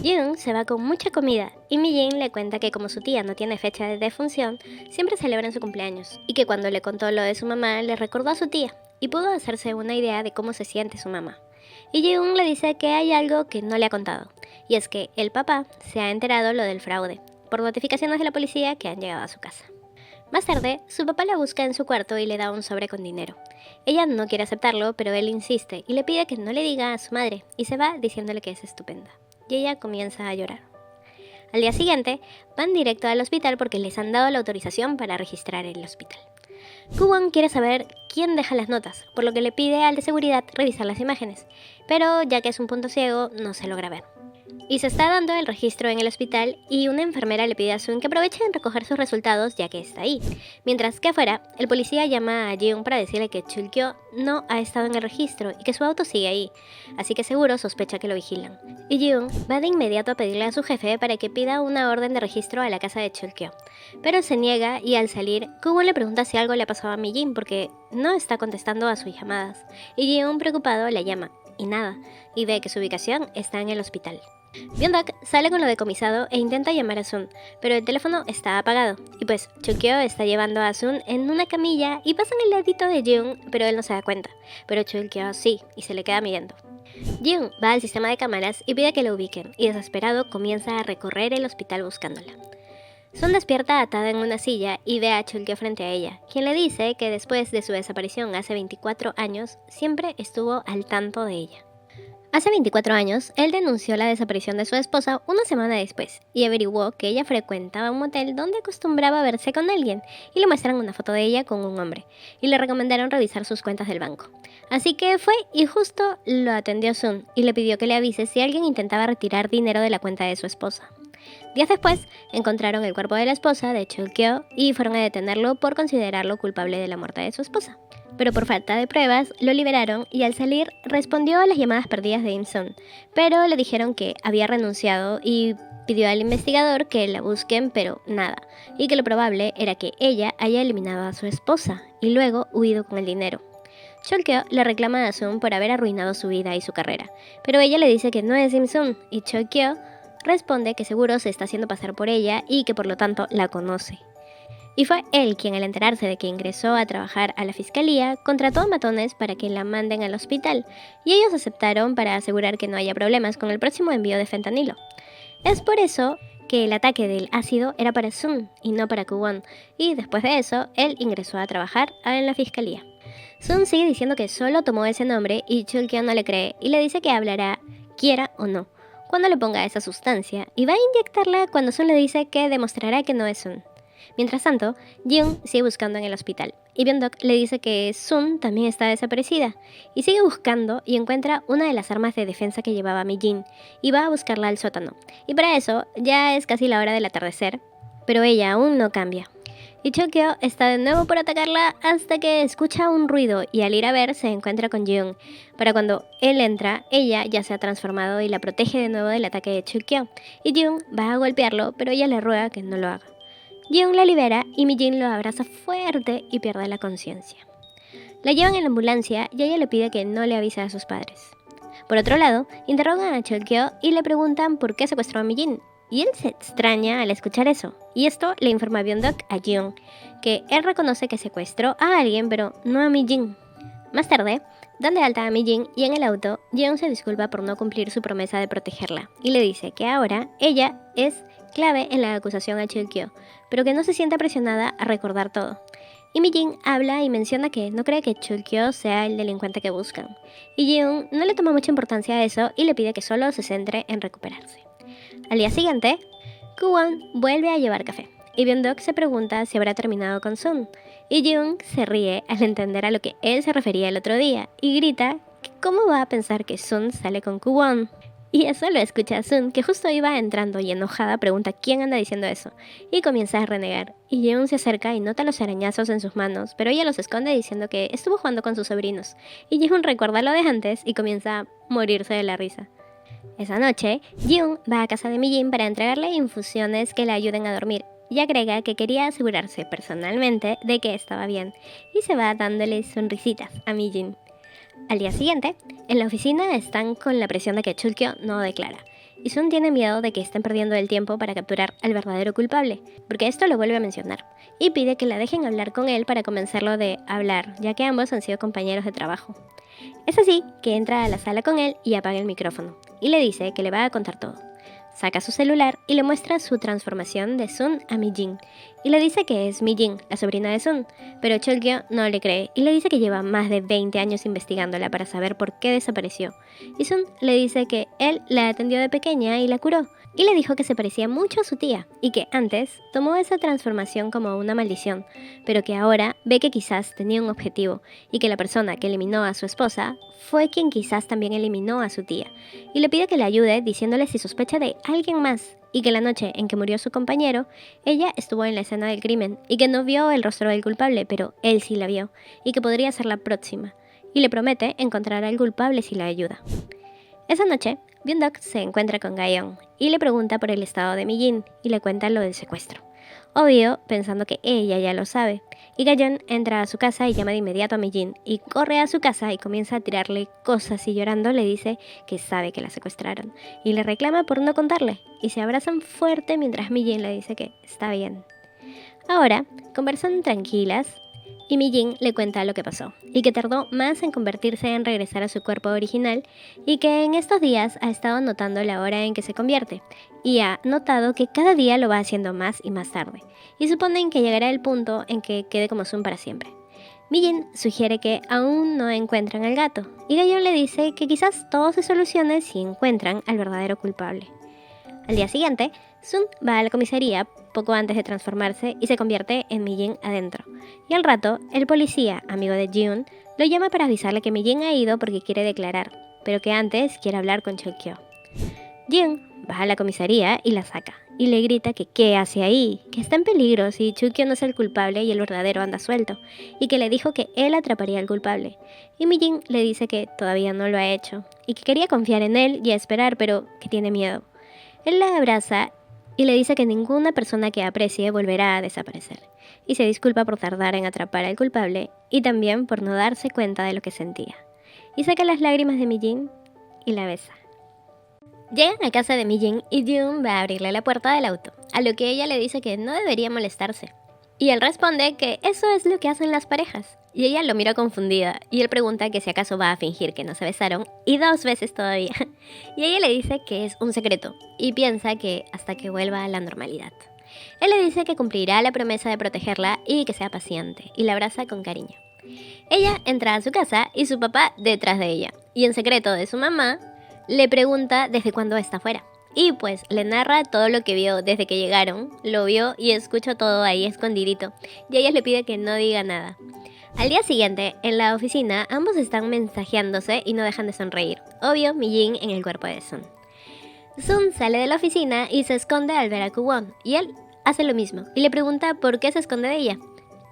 [SPEAKER 1] Ji-eun se va con mucha comida y Mi-jin le cuenta que como su tía no tiene fecha de defunción, siempre celebran su cumpleaños, y que cuando le contó lo de su mamá le recordó a su tía y pudo hacerse una idea de cómo se siente su mamá. Y Ji-eun le dice que hay algo que no le ha contado, y es que el papá se ha enterado lo del fraude, por notificaciones de la policía que han llegado a su casa. Más tarde, su papá la busca en su cuarto y le da un sobre con dinero. Ella no quiere aceptarlo, pero él insiste y le pide que no le diga a su madre, y se va diciéndole que es estupenda. Y ella comienza a llorar. Al día siguiente, van directo al hospital porque les han dado la autorización para registrar el hospital. Kwon quiere saber quién deja las notas, por lo que le pide al de seguridad revisar las imágenes, pero ya que es un punto ciego, no se logra ver. Y se está dando el registro en el hospital y una enfermera le pide a Sun que aproveche en recoger sus resultados ya que está ahí. Mientras que afuera, el policía llama a Ji-eun para decirle que Chul-kyo no ha estado en el registro y que su auto sigue ahí, así que seguro sospecha que lo vigilan. Y Ji-eun va de inmediato a pedirle a su jefe para que pida una orden de registro a la casa de Chul-kyo, pero se niega y al salir, Kwon le pregunta si algo le ha pasado a Mi-jin porque no está contestando a sus llamadas, y Ji-eun preocupado la llama, y nada, y ve que su ubicación está en el hospital. Byung-duk sale con lo decomisado e intenta llamar a Sun, pero el teléfono está apagado, y pues Chul-kyo está llevando a Sun en una camilla y pasan el ladito de Ji-eun, pero él no se da cuenta, pero Chul-kyo sí, y se le queda mirando. Ji-eun va al sistema de cámaras y pide que lo ubiquen, y desesperado comienza a recorrer el hospital buscándola. Sun despierta atada en una silla y ve a Chul-kyo frente a ella, quien le dice que después de su desaparición hace 24 años, siempre estuvo al tanto de ella. Hace 24 años, él denunció la desaparición de su esposa una semana después y averiguó que ella frecuentaba un motel donde acostumbraba verse con alguien y le muestran una foto de ella con un hombre y le recomendaron revisar sus cuentas del banco. Así que fue y justo lo atendió Sun y le pidió que le avise si alguien intentaba retirar dinero de la cuenta de su esposa. Días después, encontraron el cuerpo de la esposa de Chul-kyo y fueron a detenerlo por considerarlo culpable de la muerte de su esposa. Pero por falta de pruebas, lo liberaron y al salir respondió a las llamadas perdidas de Im-sun, pero le dijeron que había renunciado y pidió al investigador que la busquen, pero nada, y que lo probable era que ella haya eliminado a su esposa y luego huido con el dinero. Chul-kyo le reclama a Sun por haber arruinado su vida y su carrera, pero ella le dice que no es Im-sun y Chul-kyo responde que seguro se está haciendo pasar por ella y que por lo tanto la conoce. Y fue él quien, al enterarse de que ingresó a trabajar a la fiscalía, contrató a matones para que la manden al hospital, y ellos aceptaron para asegurar que no haya problemas con el próximo envío de fentanilo. Es por eso que el ataque del ácido era para Sun y no para Kwon, y después de eso, él ingresó a trabajar en la fiscalía. Sun sigue diciendo que solo tomó ese nombre y Chulkyo no le cree y le dice que hablará, quiera o no, cuando le ponga esa sustancia, y va a inyectarla cuando Sun le dice que demostrará que no es Sun. Mientras tanto, Jung sigue buscando en el hospital, y Byung-dok le dice que Sun también está desaparecida, y sigue buscando y encuentra una de las armas de defensa que llevaba Mi-jin, y va a buscarla al sótano. Y para eso, ya es casi la hora del atardecer, pero ella aún no cambia. Y Chokyo está de nuevo por atacarla hasta que escucha un ruido y al ir a ver se encuentra con Jung. Para cuando él entra, ella ya se ha transformado y la protege de nuevo del ataque de Chokyo. Y Jung va a golpearlo, pero ella le ruega que no lo haga. Jung la libera y Mi-jin lo abraza fuerte y pierde la conciencia. La llevan en la ambulancia y ella le pide que no le avise a sus padres. Por otro lado, interrogan a Chokyo y le preguntan por qué secuestró a Mi-jin. Y él se extraña al escuchar eso, y esto le informa Byung-dok a Jung, que él reconoce que secuestró a alguien pero no a Mi-jin. Más tarde, dan de alta a Mi-jin y en el auto, Jung se disculpa por no cumplir su promesa de protegerla, y le dice que ahora ella es clave en la acusación a Chulkyo, pero que no se siente presionada a recordar todo. Y Mi-jin habla y menciona que no cree que Chulkyo sea el delincuente que buscan, y Jung no le toma mucha importancia a eso y le pide que solo se centre en recuperarse. Al día siguiente, Kwon vuelve a llevar café, y Byung-dok se pregunta si habrá terminado con Sun, y Jung se ríe al entender a lo que él se refería el otro día, y grita que cómo va a pensar que Sun sale con Kwon. Y eso lo escucha Sun, que justo iba entrando y enojada pregunta quién anda diciendo eso, y comienza a renegar, y Jung se acerca y nota los arañazos en sus manos, pero ella los esconde diciendo que estuvo jugando con sus sobrinos, y Jung recuerda lo de antes y comienza a morirse de la risa. Esa noche, Jung va a casa de Mi-jin para entregarle infusiones que le ayuden a dormir y agrega que quería asegurarse personalmente de que estaba bien y se va dándole sonrisitas a Mi-jin. Al día siguiente, en la oficina están con la presión de que Chulkyo no declara y Sun tiene miedo de que estén perdiendo el tiempo para capturar al verdadero culpable, porque esto lo vuelve a mencionar, y pide que la dejen hablar con él para convencerlo de hablar, ya que ambos han sido compañeros de trabajo. Es así que entra a la sala con él y apaga el micrófono, y le dice que le va a contar todo. Saca su celular y le muestra su transformación de Sun a Mi-jin, y le dice que es Mi-jin, la sobrina de Sun, pero Chulkyo no le cree y le dice que lleva más de 20 años investigándola para saber por qué desapareció, y Sun le dice que él la atendió de pequeña y la curó, y le dijo que se parecía mucho a su tía, y que antes tomó esa transformación como una maldición, pero que ahora ve que quizás tenía un objetivo, y que la persona que eliminó a su esposa fue quien quizás también eliminó a su tía, y le pide que le ayude diciéndole si sospecha de alguien más, y que la noche en que murió su compañero, ella estuvo en la escena del crimen, y que no vio el rostro del culpable, pero él sí la vio, y que podría ser la próxima, y le promete encontrar al culpable si la ayuda. Esa noche, Byung-dok se encuentra con Ga-yeon y le pregunta por el estado de Mi-jin y le cuenta lo del secuestro. Obvio, pensando que ella ya lo sabe. Y Ga-yeon entra a su casa y llama de inmediato a Mi-jin y corre a su casa y comienza a tirarle cosas y llorando le dice que sabe que la secuestraron y le reclama por no contarle y se abrazan fuerte mientras Mi-jin le dice que está bien. Ahora, conversan tranquilas y Mi-jin le cuenta lo que pasó, y que tardó más en convertirse en regresar a su cuerpo original, y que en estos días ha estado notando la hora en que se convierte, y ha notado que cada día lo va haciendo más y más tarde, y suponen que llegará el punto en que quede como Sun para siempre. Mi-jin sugiere que aún no encuentran al gato, y Ga-yeon le dice que quizás todo se solucione si encuentran al verdadero culpable. Al día siguiente, Sun va a la comisaría poco antes de transformarse y se convierte en Mi-jin adentro. Y al rato, el policía, amigo de Jiun, lo llama para avisarle que Mi-jin ha ido porque quiere declarar, pero que antes quiere hablar con Chulkyo. Jiun va a la comisaría y la saca, y le grita que qué hace ahí, que está en peligro si Chulkyo no es el culpable y el verdadero anda suelto, y que le dijo que él atraparía al culpable. Y Mi-jin le dice que todavía no lo ha hecho, y que quería confiar en él y esperar, pero que tiene miedo. Él la abraza y le dice que ninguna persona que aprecie volverá a desaparecer, y se disculpa por tardar en atrapar al culpable y también por no darse cuenta de lo que sentía. Y saca las lágrimas de Mi-jin y la besa. Llegan a casa de Mi-jin y Jung va a abrirle la puerta del auto, a lo que ella le dice que no debería molestarse, Y él responde que eso es lo que hacen las parejas. Y ella lo mira confundida y él pregunta que si acaso va a fingir que no se besaron y 2 veces todavía. Y ella le dice que es un secreto y piensa que hasta que vuelva a la normalidad. Él le dice que cumplirá la promesa de protegerla y que sea paciente y la abraza con cariño. Ella entra a su casa y su papá detrás de ella. Y en secreto de su mamá le pregunta desde cuándo está fuera. Y pues le narra todo lo que vio desde que llegaron, lo vio y escuchó todo ahí escondidito. Y ella le pide que no diga nada. Al día siguiente, en la oficina, ambos están mensajeándose y no dejan de sonreír. Obvio, Mi-jin en el cuerpo de Sun. Sun sale de la oficina y se esconde al ver a Kwon, y él hace lo mismo, y le pregunta por qué se esconde de ella.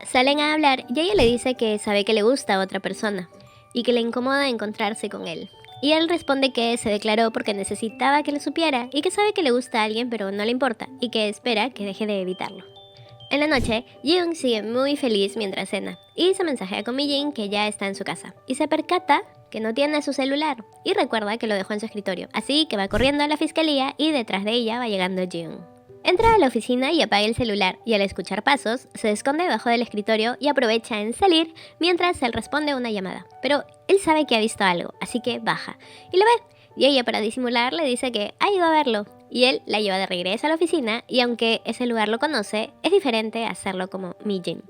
[SPEAKER 1] Salen a hablar y ella le dice que sabe que le gusta a otra persona, y que le incomoda encontrarse con él. Y él responde que se declaró porque necesitaba que lo supiera, y que sabe que le gusta a alguien pero no le importa, y que espera que deje de evitarlo. En la noche, Jung sigue muy feliz mientras cena y se mensajea con Mi-jin que ya está en su casa y se percata que no tiene su celular y recuerda que lo dejó en su escritorio, así que va corriendo a la fiscalía y detrás de ella va llegando Jung. Entra a la oficina y apaga el celular y al escuchar pasos se esconde debajo del escritorio y aprovecha en salir mientras él responde a una llamada, pero él sabe que ha visto algo, así que baja y lo ve y ella para disimular le dice que ha ido a verlo. Y él la lleva de regreso a la oficina y aunque ese lugar lo conoce, es diferente hacerlo como Mi-jin.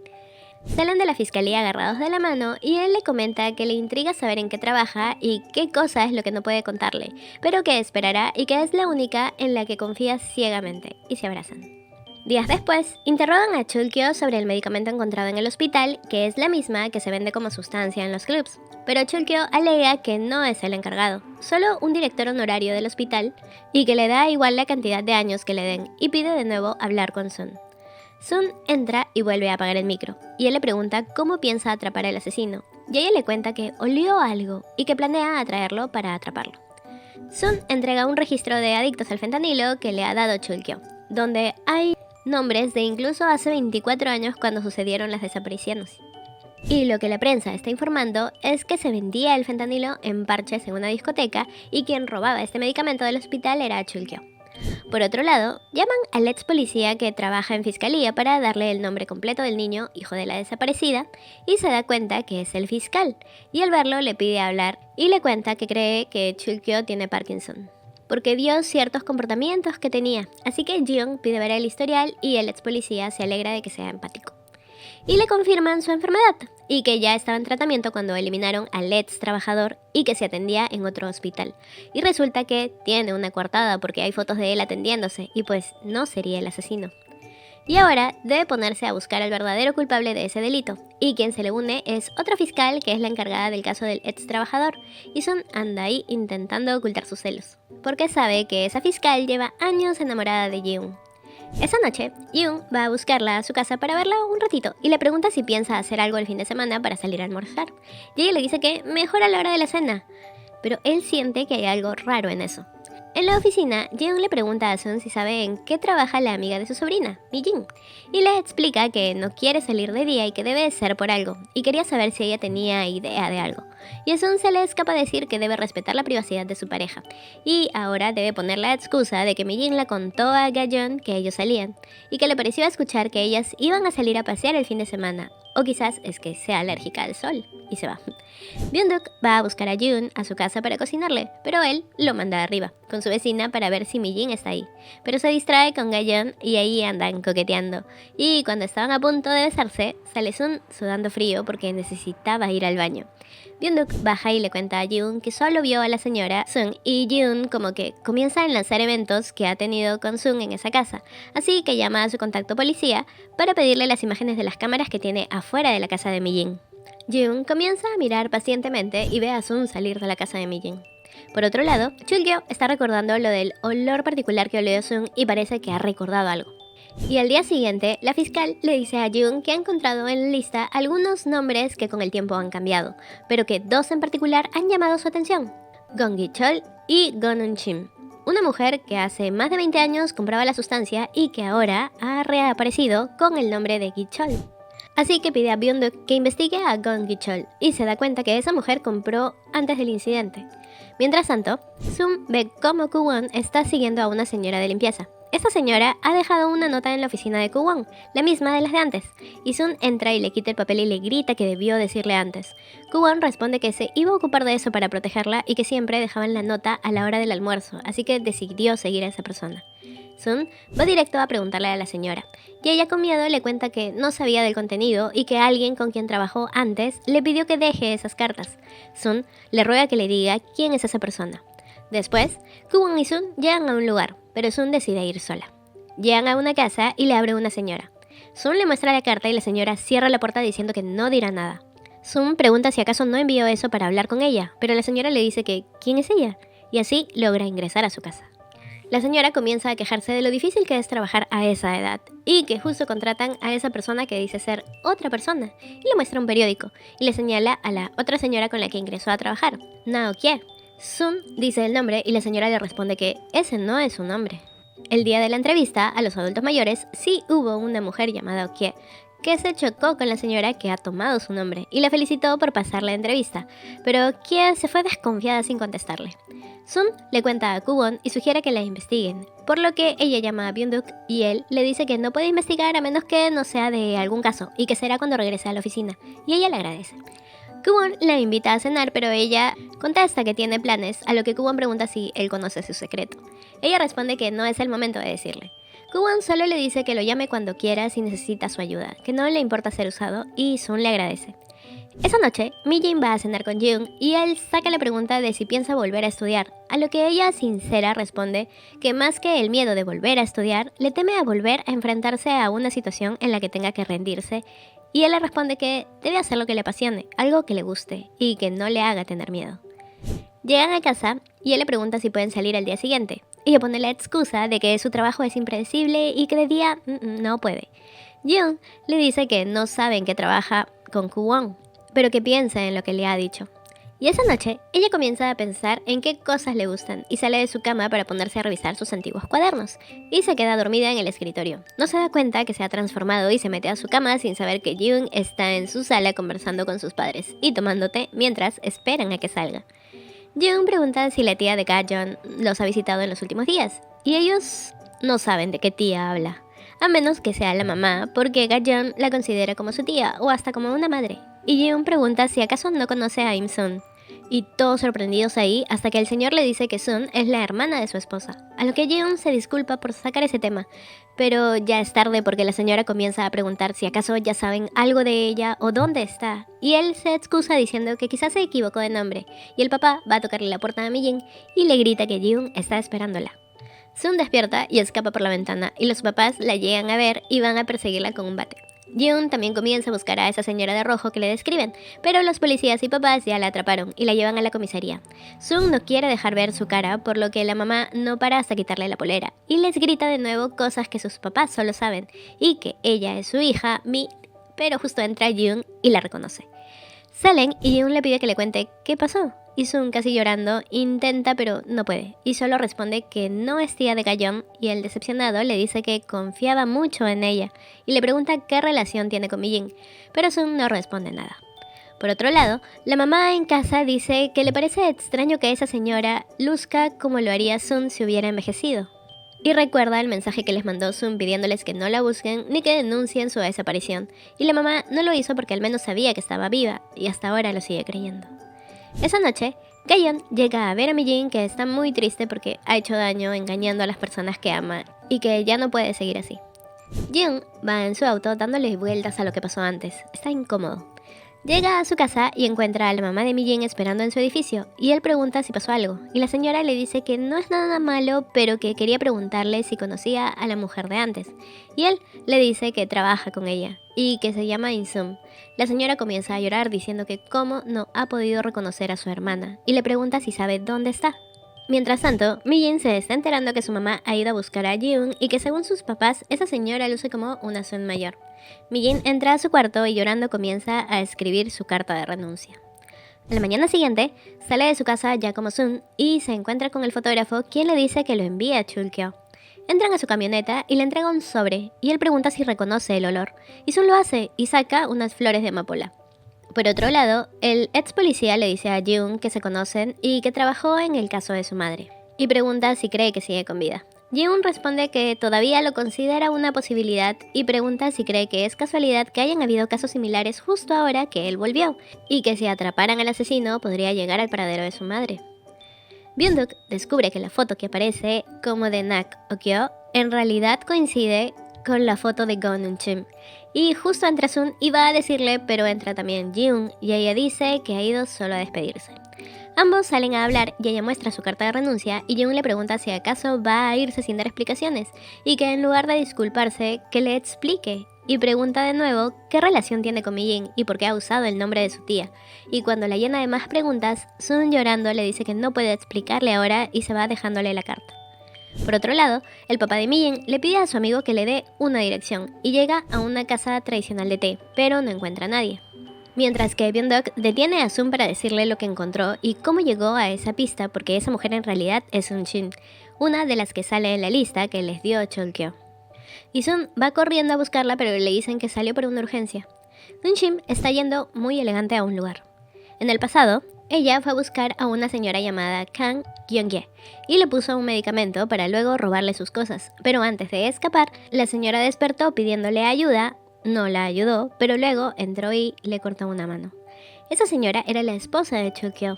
[SPEAKER 1] Salen de la fiscalía agarrados de la mano y él le comenta que le intriga saber en qué trabaja y qué cosa es lo que no puede contarle, pero que esperará y que es la única en la que confía ciegamente, y se abrazan. Días después, interrogan a Chulkyo sobre el medicamento encontrado en el hospital, que es la misma que se vende como sustancia en los clubs. Pero Chulkyo alega que no es el encargado, solo un director honorario del hospital, y que le da igual la cantidad de años que le den, y pide de nuevo hablar con Sun. Sun entra y vuelve a apagar el micro, y él le pregunta cómo piensa atrapar al asesino, y ella le cuenta que olió algo y que planea atraerlo para atraparlo. Sun entrega un registro de adictos al fentanilo que le ha dado Chulkyo, donde hay nombres de incluso hace 24 años cuando sucedieron las desapariciones. Y lo que la prensa está informando es que se vendía el fentanilo en parches en una discoteca y quien robaba este medicamento del hospital era Chulkyo. Por otro lado, llaman al ex policía que trabaja en fiscalía para darle el nombre completo del niño, hijo de la desaparecida, y se da cuenta que es el fiscal, y al verlo le pide hablar y le cuenta que cree que Chulkyo tiene Parkinson, porque vio ciertos comportamientos que tenía, así que Jeong pide ver el historial y el ex policía se alegra de que sea empático. Y le confirman su enfermedad, y que ya estaba en tratamiento cuando eliminaron al ex trabajador y que se atendía en otro hospital. Y resulta que tiene una coartada porque hay fotos de él atendiéndose, y pues no sería el asesino. Y ahora debe ponerse a buscar al verdadero culpable de ese delito, y quien se le une es otra fiscal que es la encargada del caso del ex trabajador, y Sun anda ahí intentando ocultar sus celos, porque sabe que esa fiscal lleva años enamorada de Jeong. Esa noche, Yoon va a buscarla a su casa para verla un ratito y le pregunta si piensa hacer algo el fin de semana para salir a almorzar. Y ella le dice que mejor a la hora de la cena, pero él siente que hay algo raro en eso. En la oficina, Jeon le pregunta a Sun si sabe en qué trabaja la amiga de su sobrina, Mi-jin, y le explica que no quiere salir de día y que debe ser por algo, y quería saber si ella tenía idea de algo. Y a Sun se le escapa decir que debe respetar la privacidad de su pareja, y ahora debe poner la excusa de que Mi-jin le contó a Ga-yeon que ellos salían, y que le pareció escuchar que ellas iban a salir a pasear el fin de semana, o quizás es que sea alérgica al sol, y se va. Byung-duk va a buscar a Yoon a su casa para cocinarle, pero él lo manda arriba, con su vecina para ver si Mi-jin está ahí. Pero se distrae con Ga-yeon y ahí andan coqueteando. Y cuando estaban a punto de besarse, sale Sun sudando frío porque necesitaba ir al baño. Byung-duk baja y le cuenta a Yoon que solo vio a la señora Sun y Yoon como que comienza a enlazar eventos que ha tenido con Sun en esa casa, así que llama a su contacto policía para pedirle las imágenes de las cámaras que tiene afuera de la casa de Mi-jin. Yoon comienza a mirar pacientemente y ve a Sun salir de la casa de Mi-jin. Por otro lado, Chulkyo está recordando lo del olor particular que olió Sun y parece que ha recordado algo. Y al día siguiente, la fiscal le dice a Yoon que ha encontrado en la lista algunos nombres que con el tiempo han cambiado, pero que 2 en particular han llamado su atención: Gong Gi-chol y Gon Un-chim, una mujer que hace más de 20 años compraba la sustancia y que ahora ha reaparecido con el nombre de Gi-chol. Así que pide a Byung-duk que investigue a Gong Gi-chol y se da cuenta que esa mujer compró antes del incidente. Mientras tanto, Sun ve cómo Kwon está siguiendo a una señora de limpieza. esta señora ha dejado una nota en la oficina de Kwon, la misma de las de antes, y Sun entra y le quita el papel y le grita que debió decirle antes. Kwon responde que se iba a ocupar de eso para protegerla y que siempre dejaban la nota a la hora del almuerzo, así que decidió seguir a esa persona. Sun va directo a preguntarle a la señora, y ella con miedo le cuenta que no sabía del contenido y que alguien con quien trabajó antes le pidió que deje esas cartas. Sun le ruega que le diga quién es esa persona. Después, Kwon y Sun llegan a un lugar, pero Sun decide ir sola. Llegan a una casa y le abre una señora. Sun le muestra la carta y la señora cierra la puerta diciendo que no dirá nada. Sun pregunta si acaso no envió eso para hablar con ella, pero la señora le dice que ¿quién es ella? Y así logra ingresar a su casa. La señora comienza a quejarse de lo difícil que es trabajar a esa edad y que justo contratan a esa persona que dice ser otra persona y le muestra un periódico y le señala a la otra señora con la que ingresó a trabajar, Nao Kie. Sun dice el nombre y la señora le responde que ese no es su nombre. El día de la entrevista a los adultos mayores sí hubo una mujer llamada Okie que se chocó con la señora que ha tomado su nombre y la felicitó por pasar la entrevista, pero Okie se fue desconfiada sin contestarle. Sun le cuenta a Kwon y sugiere que la investiguen, por lo que ella llama a Byung-duk y él le dice que no puede investigar a menos que no sea de algún caso y que será cuando regrese a la oficina, y ella le agradece. Kwon la invita a cenar, pero ella contesta que tiene planes, a lo que Kwon pregunta si él conoce su secreto. Ella responde que no es el momento de decirle. Kwon solo le dice que lo llame cuando quiera si necesita su ayuda, que no le importa ser usado, y Sun le agradece. Esa noche, Mi-jin va a cenar con Jung y él saca la pregunta de si piensa volver a estudiar, a lo que ella sincera responde que más que el miedo de volver a estudiar, le teme a volver a enfrentarse a una situación en la que tenga que rendirse, y él le responde que debe hacer lo que le apasione, algo que le guste y que no le haga tener miedo. Llegan a casa y él le pregunta si pueden salir al día siguiente. Ella pone la excusa de que su trabajo es impredecible y que de día no puede. Jung le dice que no sabe en qué trabaja con Kwon, pero que piensa en lo que le ha dicho. Y esa noche, ella comienza a pensar en qué cosas le gustan y sale de su cama para ponerse a revisar sus antiguos cuadernos. Y se queda dormida en el escritorio. No se da cuenta que se ha transformado y se mete a su cama sin saber que Jung está en su sala conversando con sus padres y tomando té mientras esperan a que salga. Jung pregunta si la tía de Ga-yeon los ha visitado en los últimos días, y ellos no saben de qué tía habla, a menos que sea la mamá, porque Ga-yeon la considera como su tía o hasta como una madre. Y Jung pregunta si acaso no conoce a Im-sun, y todos sorprendidos ahí hasta que el señor le dice que Sun es la hermana de su esposa, a lo que Jung se disculpa por sacar ese tema, pero ya es tarde porque la señora comienza a preguntar si acaso ya saben algo de ella o dónde está, y él se excusa diciendo que quizás se equivocó de nombre, y el papá va a tocarle la puerta a Mi-jin y le grita que Jung está esperándola. Sun despierta y escapa por la ventana, y los papás la llegan a ver y van a perseguirla con un bate. Jung también comienza a buscar a esa señora de rojo que le describen, pero los policías y papás ya la atraparon y la llevan a la comisaría. Sun no quiere dejar ver su cara, por lo que la mamá no para hasta quitarle la polera, y les grita de nuevo cosas que sus papás solo saben, y que ella es su hija, Mi, pero justo entra Jung y la reconoce. Salen y Jung le pide que le cuente qué pasó, y Sun, casi llorando, intenta pero no puede, y solo responde que no es tía de Ga-yeon, y el decepcionado le dice que confiaba mucho en ella, y le pregunta qué relación tiene con Mi-jin, pero Sun no responde nada. Por otro lado, la mamá en casa dice que le parece extraño que esa señora luzca como lo haría Sun si hubiera envejecido. Y recuerda el mensaje que les mandó Sun pidiéndoles que no la busquen ni que denuncien su desaparición, y la mamá no lo hizo porque al menos sabía que estaba viva, y hasta ahora lo sigue creyendo. Esa noche, Ga-yeon llega a ver a Mi-jin, que está muy triste porque ha hecho daño engañando a las personas que ama y que ya no puede seguir así. Jung va en su auto dándole vueltas a lo que pasó antes. Está incómodo. Llega a su casa y encuentra a la mamá de Mi-jin esperando en su edificio, y él pregunta si pasó algo, y la señora le dice que no es nada malo, pero que quería preguntarle si conocía a la mujer de antes, y él le dice que trabaja con ella, y que se llama Insum. La señora comienza a llorar diciendo que cómo no ha podido reconocer a su hermana, y le pregunta si sabe dónde está. Mientras tanto, Mi-jin se está enterando que su mamá ha ido a buscar a Jung y que según sus papás, esa señora luce como una Sun mayor. Mi-jin entra a su cuarto y llorando comienza a escribir su carta de renuncia. A la mañana siguiente, sale de su casa ya como Sun y se encuentra con el fotógrafo, quien le dice que lo envíe a Chulkyo. Entran a su camioneta y le entrega un sobre, y él pregunta si reconoce el olor, y Sun lo hace y saca unas flores de amapola. Por otro lado, el ex policía le dice a Jung que se conocen y que trabajó en el caso de su madre, y pregunta si cree que sigue con vida. Jiun responde que todavía lo considera una posibilidad y pregunta si cree que es casualidad que hayan habido casos similares justo ahora que él volvió, y que si atraparan al asesino podría llegar al paradero de su madre. Byung-duk descubre que la foto que aparece como de Nak Okyo en realidad coincide con la foto de Gon Un-chim, y justo entra Sun y va a decirle, pero entra también Jiun y ella dice que ha ido solo a despedirse. Ambos salen a hablar y ella muestra su carta de renuncia y Jung le pregunta si acaso va a irse sin dar explicaciones y que en lugar de disculparse, que le explique. Y pregunta de nuevo qué relación tiene con Mi-jin y por qué ha usado el nombre de su tía. Y cuando la llena de más preguntas, Sun llorando le dice que no puede explicarle ahora y se va dejándole la carta. Por otro lado, el papá de Mi-jin le pide a su amigo que le dé una dirección y llega a una casa tradicional de té, pero no encuentra a nadie. Mientras que Byung-duk detiene a Sun para decirle lo que encontró y cómo llegó a esa pista, porque esa mujer en realidad es Un-shin, una de las que sale en la lista que les dio Chol-kyo. Y Sun va corriendo a buscarla, pero le dicen que salió por una urgencia. Un-shin está yendo muy elegante a un lugar. En el pasado, ella fue a buscar a una señora llamada Kang Kyung-ye y le puso un medicamento para luego robarle sus cosas, pero antes de escapar, la señora despertó pidiéndole ayuda. No la ayudó, pero luego entró y le cortó una mano. Esa señora era la esposa de Chul-kyo.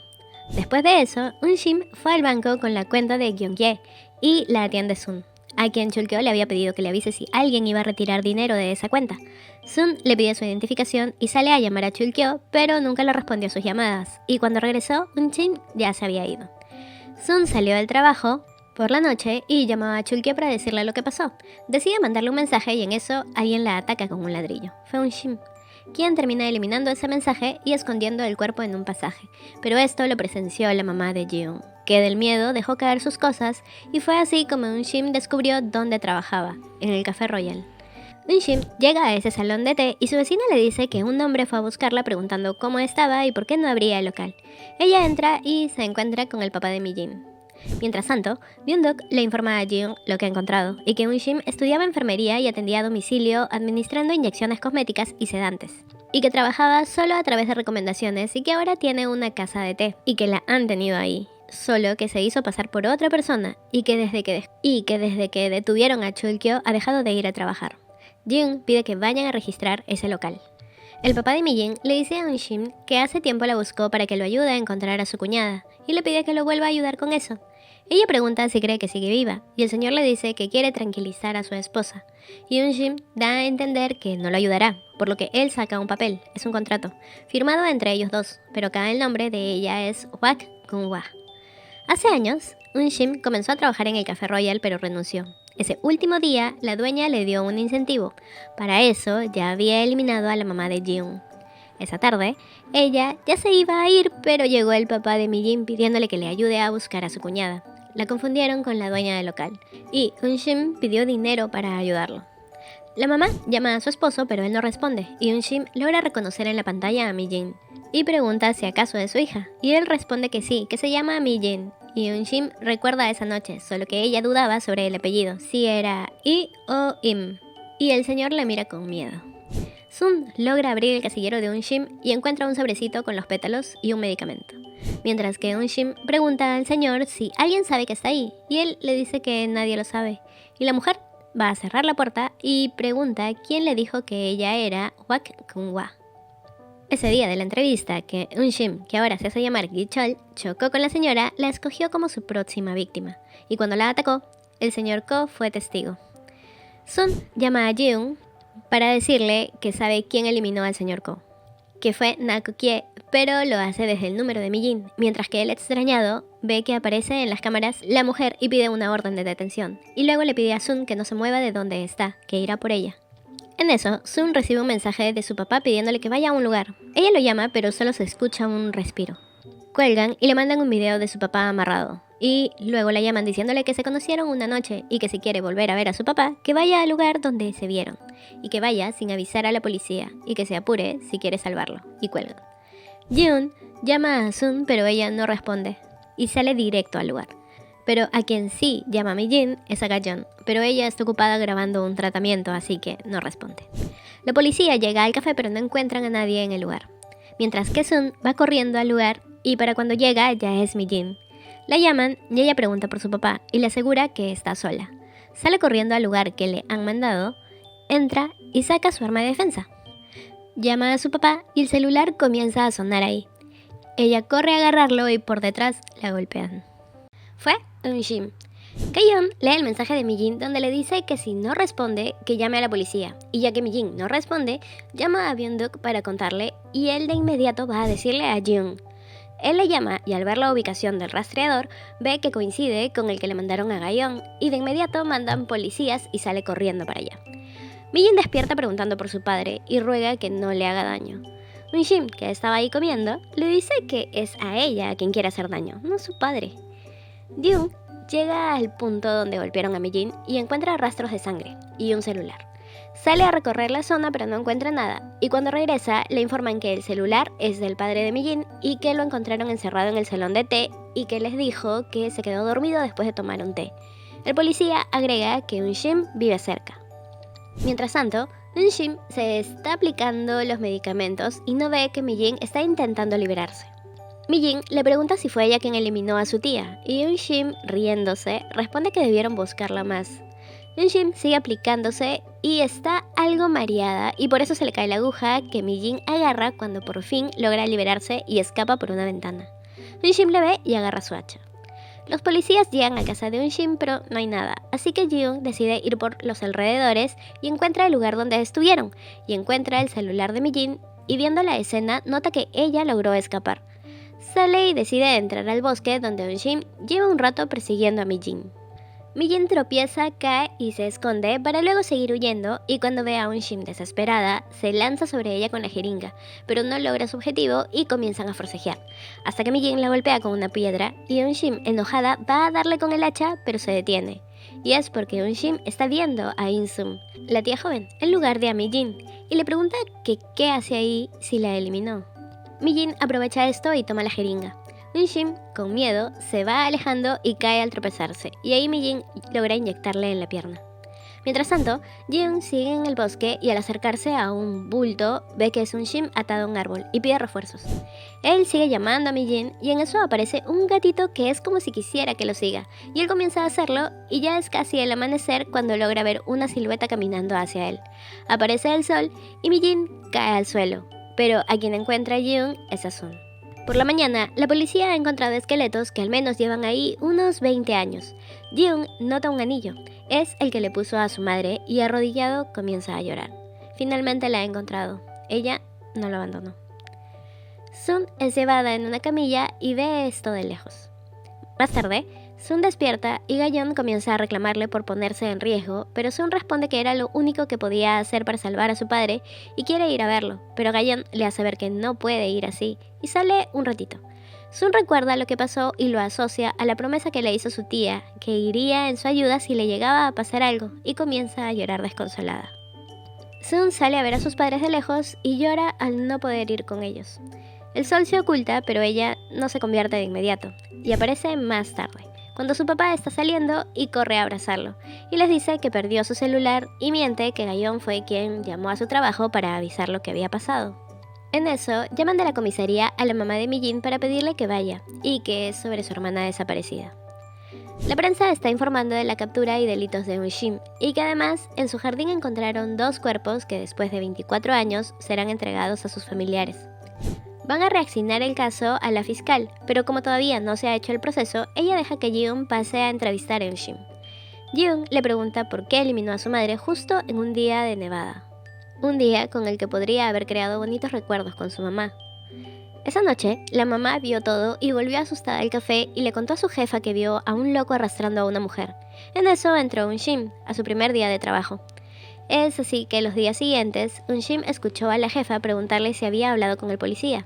[SPEAKER 1] Después de eso, Un-shin fue al banco con la cuenta de Kyung-ye y la atiende Sun, a quien Chul-kyo le había pedido que le avise si alguien iba a retirar dinero de esa cuenta. Sun le pide su identificación y sale a llamar a Chul-kyo, pero nunca le respondió a sus llamadas, y cuando regresó, Un-shin ya se había ido. Sun salió del trabajo por la noche y llamó a Chul-kyo para decirle lo que pasó. Decide mandarle un mensaje y en eso alguien la ataca con un ladrillo. Fue Un-shin, quien termina eliminando ese mensaje y escondiendo el cuerpo en un pasaje. Pero esto lo presenció la mamá de Jiun, que del miedo dejó caer sus cosas y fue así como Un-shin descubrió dónde trabajaba, en el Café Royal. Un-shin llega a ese salón de té y su vecina le dice que un hombre fue a buscarla preguntando cómo estaba y por qué no abría el local. Ella entra y se encuentra con el papá de Mi-jin. Mientras tanto, Byung-duk le informa a Jiun lo que ha encontrado y que Un-shin estudiaba enfermería y atendía a domicilio administrando inyecciones cosméticas y sedantes, y que trabajaba solo a través de recomendaciones y que ahora tiene una casa de té y que la han tenido ahí, solo que se hizo pasar por otra persona y que desde que detuvieron a Chul-kyo ha dejado de ir a trabajar. Jiun pide que vayan a registrar ese local. El papá de Mi-jin le dice a Un-shin que hace tiempo la buscó para que lo ayude a encontrar a su cuñada y le pide que lo vuelva a ayudar con eso. Ella pregunta si cree que sigue viva, y el señor le dice que quiere tranquilizar a su esposa, y Un-shin da a entender que no lo ayudará, por lo que él saca un papel, es un contrato, firmado entre ellos dos, pero acá el nombre de ella es Wak Kun-wa. Hace años, Un-shin comenzó a trabajar en el Café Royal pero renunció. Ese último día, la dueña le dio un incentivo. Para eso, ya había eliminado a la mamá de Jiun. Esa tarde, ella ya se iba a ir, pero llegó el papá de Mi-jin pidiéndole que le ayude a buscar a su cuñada. La confundieron con la dueña del local, y Un-shin pidió dinero para ayudarlo. La mamá llama a su esposo, pero él no responde, y Un-shin logra reconocer en la pantalla a Mi-jin, y pregunta si acaso es su hija, y él responde que sí, que se llama Mi-jin, y Un-shin recuerda esa noche, solo que ella dudaba sobre el apellido, si era I o Im, y el señor la mira con miedo. Sun logra abrir el casillero de Un-shin y encuentra un sobrecito con los pétalos y un medicamento. Mientras que Un-shin pregunta al señor si alguien sabe que está ahí, y él le dice que nadie lo sabe. Y la mujer va a cerrar la puerta y pregunta quién le dijo que ella era Wak Kun-wa. Ese día de la entrevista, que Un-shin, que ahora se hace llamar Gi-chol, chocó con la señora, la escogió como su próxima víctima. Y cuando la atacó, el señor Ko fue testigo. Sun llama a Jiun para decirle que sabe quién eliminó al señor Ko, que fue Nak-kye, pero lo hace desde el número de Mi-jin, mientras que el extrañado ve que aparece en las cámaras la mujer y pide una orden de detención, y luego le pide a Sun que no se mueva de donde está, que irá por ella. En eso, Sun recibe un mensaje de su papá pidiéndole que vaya a un lugar. Ella lo llama, pero solo se escucha un respiro. Cuelgan y le mandan un video de su papá amarrado. Y luego la llaman diciéndole que se conocieron una noche y que si quiere volver a ver a su papá, que vaya al lugar donde se vieron. Y que vaya sin avisar a la policía y que se apure si quiere salvarlo. Y cuelgan. Jiun llama a Sun, pero ella no responde. Y sale directo al lugar. Pero a quien sí llama a Mi-jin es a Ga-yeon, pero ella está ocupada grabando un tratamiento, así que no responde. La policía llega al café pero no encuentran a nadie en el lugar. Mientras que Sun va corriendo al lugar y para cuando llega ya es Mi-jin. La llaman y ella pregunta por su papá y le asegura que está sola. Sale corriendo al lugar que le han mandado, entra y saca su arma de defensa. Llama a su papá y el celular comienza a sonar ahí. Ella corre a agarrarlo y por detrás la golpean. Fue Eun-shin. Ga-yeon lee el mensaje de Mi-jin donde le dice que si no responde, que llame a la policía. Y ya que Mi-jin no responde, llama a Byung-duk para contarle y él de inmediato va a decirle a Jeon. Él le llama y al ver la ubicación del rastreador, ve que coincide con el que le mandaron a Ga-yeon y de inmediato mandan policías y sale corriendo para allá. Mi-jin despierta preguntando por su padre y ruega que no le haga daño. Eun-shin, que estaba ahí comiendo, le dice que es a ella a quien quiere hacer daño, no a su padre. Jeon llega al punto donde golpearon a Mi-jin y encuentra rastros de sangre y un celular. Sale a recorrer la zona pero no encuentra nada y cuando regresa le informan que el celular es del padre de Mi-jin y que lo encontraron encerrado en el salón de té y que les dijo que se quedó dormido después de tomar un té. El policía agrega que Eun-shin vive cerca. Mientras tanto, Eun-shin se está aplicando los medicamentos y no ve que Mi-jin está intentando liberarse. Mi-jin le pregunta si fue ella quien eliminó a su tía, y Eun-shin, riéndose, responde que debieron buscarla más. Eun-shin sigue aplicándose y está algo mareada, y por eso se le cae la aguja que Mi-jin agarra cuando por fin logra liberarse y escapa por una ventana. Eun-shin le ve y agarra su hacha. Los policías llegan a casa de Eun-shin, pero no hay nada, así que Jeon decide ir por los alrededores y encuentra el lugar donde estuvieron, y encuentra el celular de Mi-jin, y viendo la escena nota que ella logró escapar. Sale y decide entrar al bosque donde Eun-shin lleva un rato persiguiendo a Mi-jin. Mi-jin tropieza, cae y se esconde para luego seguir huyendo y cuando ve a Eun-shin desesperada, se lanza sobre ella con la jeringa, pero no logra su objetivo y comienzan a forcejear, hasta que Mi-jin la golpea con una piedra y Eun-shin, enojada, va a darle con el hacha pero se detiene. Y es porque Eun-shin está viendo a In-sum, la tía joven, en lugar de a Mi-jin, y le pregunta que qué hace ahí si la eliminó. Mi-jin aprovecha esto y toma la jeringa. Eun-shin, con miedo, se va alejando y cae al tropezarse, y ahí Mi-jin logra inyectarle en la pierna. Mientras tanto, Jeon sigue en el bosque y al acercarse a un bulto ve que es Eun-shin atado a un árbol y pide refuerzos. Él sigue llamando a Mi-jin y en eso aparece un gatito que es como si quisiera que lo siga, y él comienza a hacerlo y ya es casi el amanecer cuando logra ver una silueta caminando hacia él. Aparece el sol y Mi-jin cae al suelo, pero a quien encuentra Jeon es a Sun. Por la mañana, la policía ha encontrado esqueletos que al menos llevan ahí unos 20 años. Jeon nota un anillo, es el que le puso a su madre y arrodillado comienza a llorar. Finalmente la ha encontrado, ella no lo abandonó. Sun es llevada en una camilla y ve esto de lejos. Más tarde, Sun despierta y Ga-yeon comienza a reclamarle por ponerse en riesgo, pero Sun responde que era lo único que podía hacer para salvar a su padre y quiere ir a verlo, pero Ga-yeon le hace ver que no puede ir así y sale un ratito. Sun recuerda lo que pasó y lo asocia a la promesa que le hizo su tía, que iría en su ayuda si le llegaba a pasar algo, y comienza a llorar desconsolada. Sun sale a ver a sus padres de lejos y llora al no poder ir con ellos. El sol se oculta, pero ella no se convierte de inmediato, y aparece más tarde, cuando su papá está saliendo y corre a abrazarlo, y les dice que perdió su celular y miente que Ga-yeon fue quien llamó a su trabajo para avisar lo que había pasado. En eso, llaman de la comisaría a la mamá de Mi-jin para pedirle que vaya, y que es sobre su hermana desaparecida. La prensa está informando de la captura y delitos de Eun-shin, y que además en su jardín encontraron 2 cuerpos que después de 24 años serán entregados a sus familiares. Van a reaccionar el caso a la fiscal, pero como todavía no se ha hecho el proceso, ella deja que Jeon pase a entrevistar a Eun-shin. Jeon le pregunta por qué eliminó a su madre justo en un día de nevada. Un día con el que podría haber creado bonitos recuerdos con su mamá. Esa noche, la mamá vio todo y volvió asustada al café y le contó a su jefa que vio a un loco arrastrando a una mujer. En eso entró Eun-shin, a su primer día de trabajo. Es así que los días siguientes, Eun-shin escuchó a la jefa preguntarle si había hablado con el policía.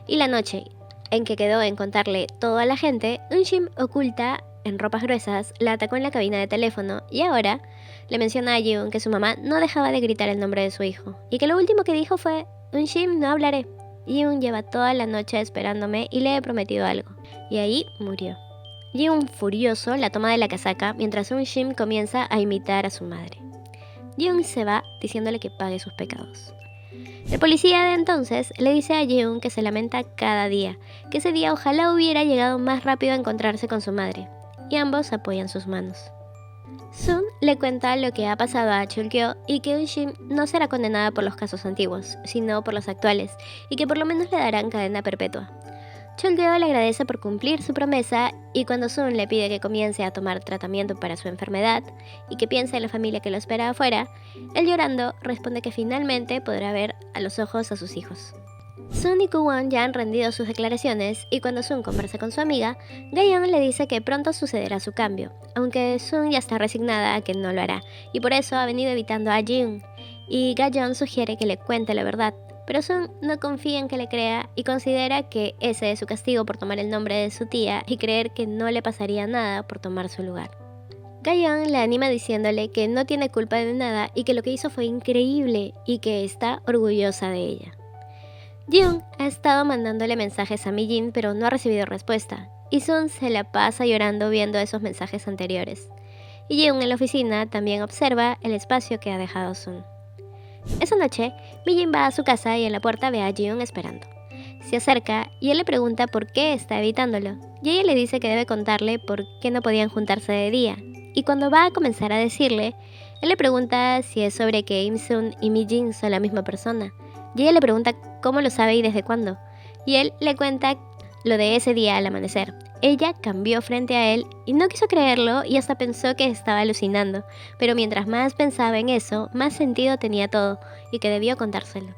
[SPEAKER 1] Y la noche en que quedó en contarle todo a la gente, Eun-shin oculta en ropas gruesas, la atacó en la cabina de teléfono y ahora le menciona a Jeon que su mamá no dejaba de gritar el nombre de su hijo y que lo último que dijo fue: Eun-shin, no hablaré. Jeon lleva toda la noche esperándome y le he prometido algo. Y ahí murió. Jeon, furioso, la toma de la casaca mientras Eun-shin comienza a imitar a su madre. Jeon se va diciéndole que pague sus pecados. El policía de entonces le dice a Jeon que se lamenta cada día, que ese día ojalá hubiera llegado más rápido a encontrarse con su madre, y ambos apoyan sus manos. Sun le cuenta lo que ha pasado a Chulkyo y que Eun-shin no será condenada por los casos antiguos, sino por los actuales, y que por lo menos le darán cadena perpetua. Chulkyo le agradece por cumplir su promesa y cuando Sun le pide que comience a tomar tratamiento para su enfermedad y que piense en la familia que lo espera afuera, él llorando responde que finalmente podrá ver a los ojos a sus hijos. Sun y Kuwon ya han rendido sus declaraciones y cuando Sun conversa con su amiga, Gayeon le dice que pronto sucederá su cambio, aunque Sun ya está resignada a que no lo hará y por eso ha venido evitando a Jiun. Y Gayeon sugiere que le cuente la verdad, pero Sun no confía en que le crea y considera que ese es su castigo por tomar el nombre de su tía y creer que no le pasaría nada por tomar su lugar. Gayeon le anima diciéndole que no tiene culpa de nada y que lo que hizo fue increíble y que está orgullosa de ella. Jiun ha estado mandándole mensajes a Mi-jin pero no ha recibido respuesta, y Sun se la pasa llorando viendo esos mensajes anteriores. Y Jiun en la oficina también observa el espacio que ha dejado Sun. Esa noche, Mi-jin va a su casa y en la puerta ve a Jiun esperando. Se acerca y él le pregunta por qué está evitándolo, y ella le dice que debe contarle por qué no podían juntarse de día. Y cuando va a comenzar a decirle, él le pregunta si es sobre que Im-sun y Mi-jin son la misma persona. Y ella le pregunta cómo lo sabe y desde cuándo. Y él le cuenta lo de ese día al amanecer. Ella cambió frente a él y no quiso creerlo y hasta pensó que estaba alucinando. Pero mientras más pensaba en eso, más sentido tenía todo y que debió contárselo.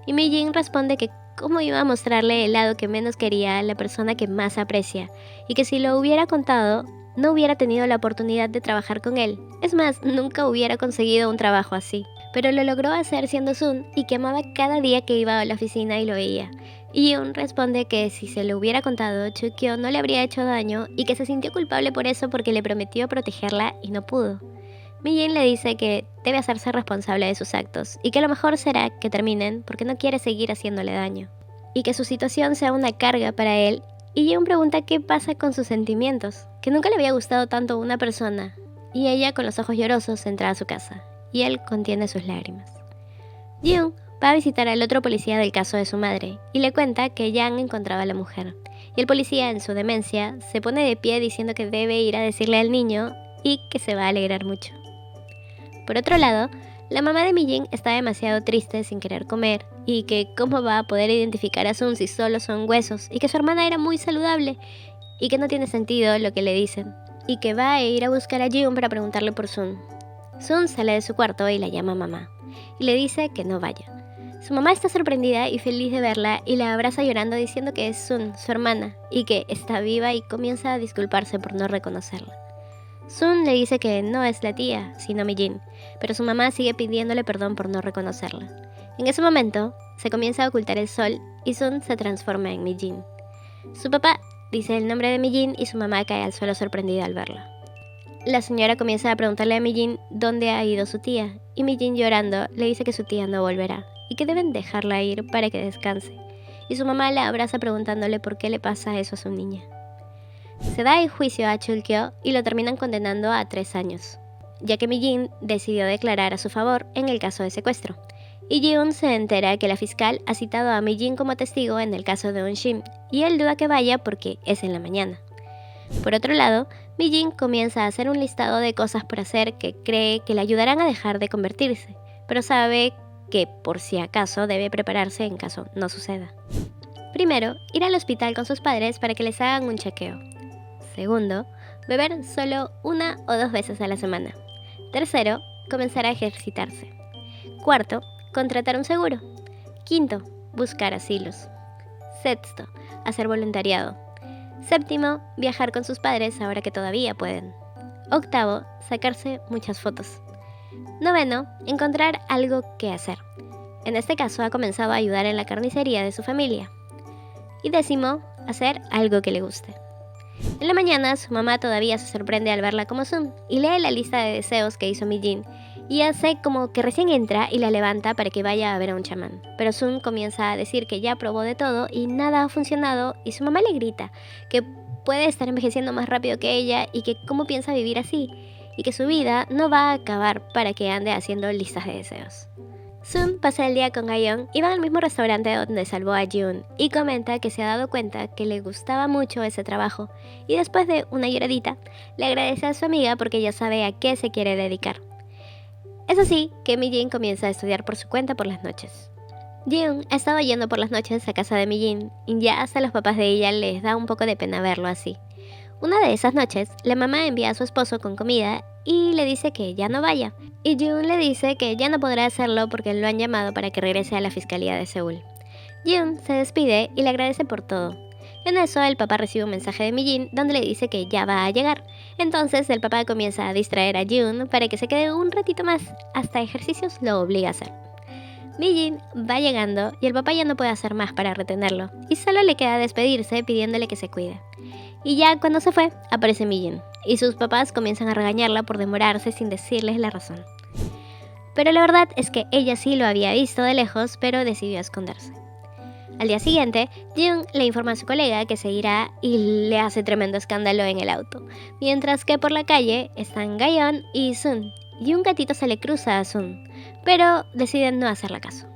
[SPEAKER 1] Y Mi-jin responde que cómo iba a mostrarle el lado que menos quería a la persona que más aprecia. Y que si lo hubiera contado, no hubiera tenido la oportunidad de trabajar con él. Es más, nunca hubiera conseguido un trabajo así. Pero lo logró hacer siendo Sun y que amaba cada día que iba a la oficina y lo veía. Y Yoon responde que si se lo hubiera contado, Chukyo no le habría hecho daño y que se sintió culpable por eso porque le prometió protegerla y no pudo. Mi-jin le dice que debe hacerse responsable de sus actos y que lo mejor será que terminen porque no quiere seguir haciéndole daño. Y que su situación sea una carga para él. Y Yoon pregunta qué pasa con sus sentimientos, que nunca le había gustado tanto una persona. Y ella con los ojos llorosos entra a su casa. Y él contiene sus lágrimas. Jiun va a visitar al otro policía del caso de su madre y le cuenta que ya han encontrado a la mujer. Y el policía, en su demencia, se pone de pie diciendo que debe ir a decirle al niño y que se va a alegrar mucho. Por otro lado, la mamá de Mi-jin está demasiado triste sin querer comer y que cómo va a poder identificar a Sun si solo son huesos y que su hermana era muy saludable y que no tiene sentido lo que le dicen y que va a ir a buscar a Jiun para preguntarle por Sun. Sun sale de su cuarto y la llama mamá, y le dice que no vaya. Su mamá está sorprendida y feliz de verla y la abraza llorando diciendo que es Sun, su hermana, y que está viva y comienza a disculparse por no reconocerla. Sun le dice que no es la tía, sino Mi-jin, pero su mamá sigue pidiéndole perdón por no reconocerla. En ese momento, se comienza a ocultar el sol y Sun se transforma en Mi-jin. Su papá dice el nombre de Mi-jin y su mamá cae al suelo sorprendida al verla. La señora comienza a preguntarle a Mi-jin dónde ha ido su tía, y Mi-jin llorando le dice que su tía no volverá, y que deben dejarla ir para que descanse, y su mamá la abraza preguntándole por qué le pasa eso a su niña. Se da el juicio a Chulkyo y lo terminan condenando a 3 años, ya que Mi-jin decidió declarar a su favor en el caso de secuestro, y Jiun se entera que la fiscal ha citado a Mi-jin como testigo en el caso de Eun-shin, y él duda que vaya porque es en la mañana. Por otro lado, Mi-jin comienza a hacer un listado de cosas por hacer que cree que le ayudarán a dejar de convertirse, pero sabe que por si acaso debe prepararse en caso no suceda. Primero, ir al hospital con sus padres para que les hagan un chequeo. Segundo, beber solo 1 o 2 veces a la semana. Tercero, comenzar a ejercitarse. Cuarto, contratar un seguro. Quinto, buscar asilos. Sexto, hacer voluntariado. Séptimo, viajar con sus padres ahora que todavía pueden. Octavo, sacarse muchas fotos. Noveno, encontrar algo que hacer. En este caso ha comenzado a ayudar en la carnicería de su familia. Y décimo, hacer algo que le guste. En la mañana su mamá todavía se sorprende al verla como Sun y lee la lista de deseos que hizo Mi-jin y hace como que recién entra y la levanta para que vaya a ver a un chamán. Pero Sun comienza a decir que ya probó de todo y nada ha funcionado y su mamá le grita que puede estar envejeciendo más rápido que ella y que cómo piensa vivir así y que su vida no va a acabar para que ande haciendo listas de deseos. Sun pasa el día con Gayeon y van al mismo restaurante donde salvó a Jiun y comenta que se ha dado cuenta que le gustaba mucho ese trabajo y después de una lloradita le agradece a su amiga porque ya sabe a qué se quiere dedicar. Es así que Mi-jin comienza a estudiar por su cuenta por las noches. Jiun ha estado yendo por las noches a casa de Mi-jin y ya hasta los papás de ella les da un poco de pena verlo así. Una de esas noches, la mamá envía a su esposo con comida y le dice que ya no vaya. Y Jiun le dice que ya no podrá hacerlo porque lo han llamado para que regrese a la fiscalía de Seúl. Jiun se despide y le agradece por todo. En eso, el papá recibe un mensaje de Mi-jin donde le dice que ya va a llegar. Entonces, el papá comienza a distraer a Jiun para que se quede un ratito más. Hasta ejercicios lo obliga a hacer. Mi-jin va llegando y el papá ya no puede hacer más para retenerlo. Y solo le queda despedirse pidiéndole que se cuide. Y ya cuando se fue, aparece Mi-jin. Y sus papás comienzan a regañarla por demorarse sin decirles la razón. Pero la verdad es que ella sí lo había visto de lejos, pero decidió esconderse. Al día siguiente, Jiun le informa a su colega que se irá y le hace tremendo escándalo en el auto, mientras que por la calle están Gayeon y Sun, y un gatito se le cruza a Sun, pero deciden no hacerle caso.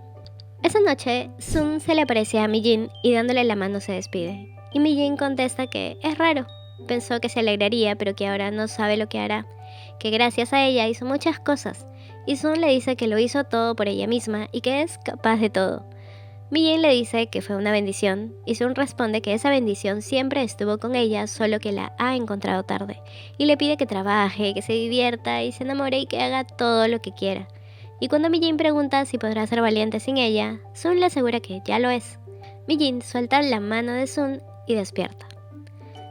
[SPEAKER 1] Esa noche, Sun se le aparece a Mi-jin y dándole la mano se despide, y Mi-jin contesta que es raro, pensó que se alegraría pero que ahora no sabe lo que hará, que gracias a ella hizo muchas cosas, y Sun le dice que lo hizo todo por ella misma y que es capaz de todo. Mi-jin le dice que fue una bendición y Sun responde que esa bendición siempre estuvo con ella, solo que la ha encontrado tarde, y le pide que trabaje, que se divierta y se enamore y que haga todo lo que quiera. Y cuando Mi-jin pregunta si podrá ser valiente sin ella, Sun le asegura que ya lo es. Mi-jin suelta la mano de Sun y despierta.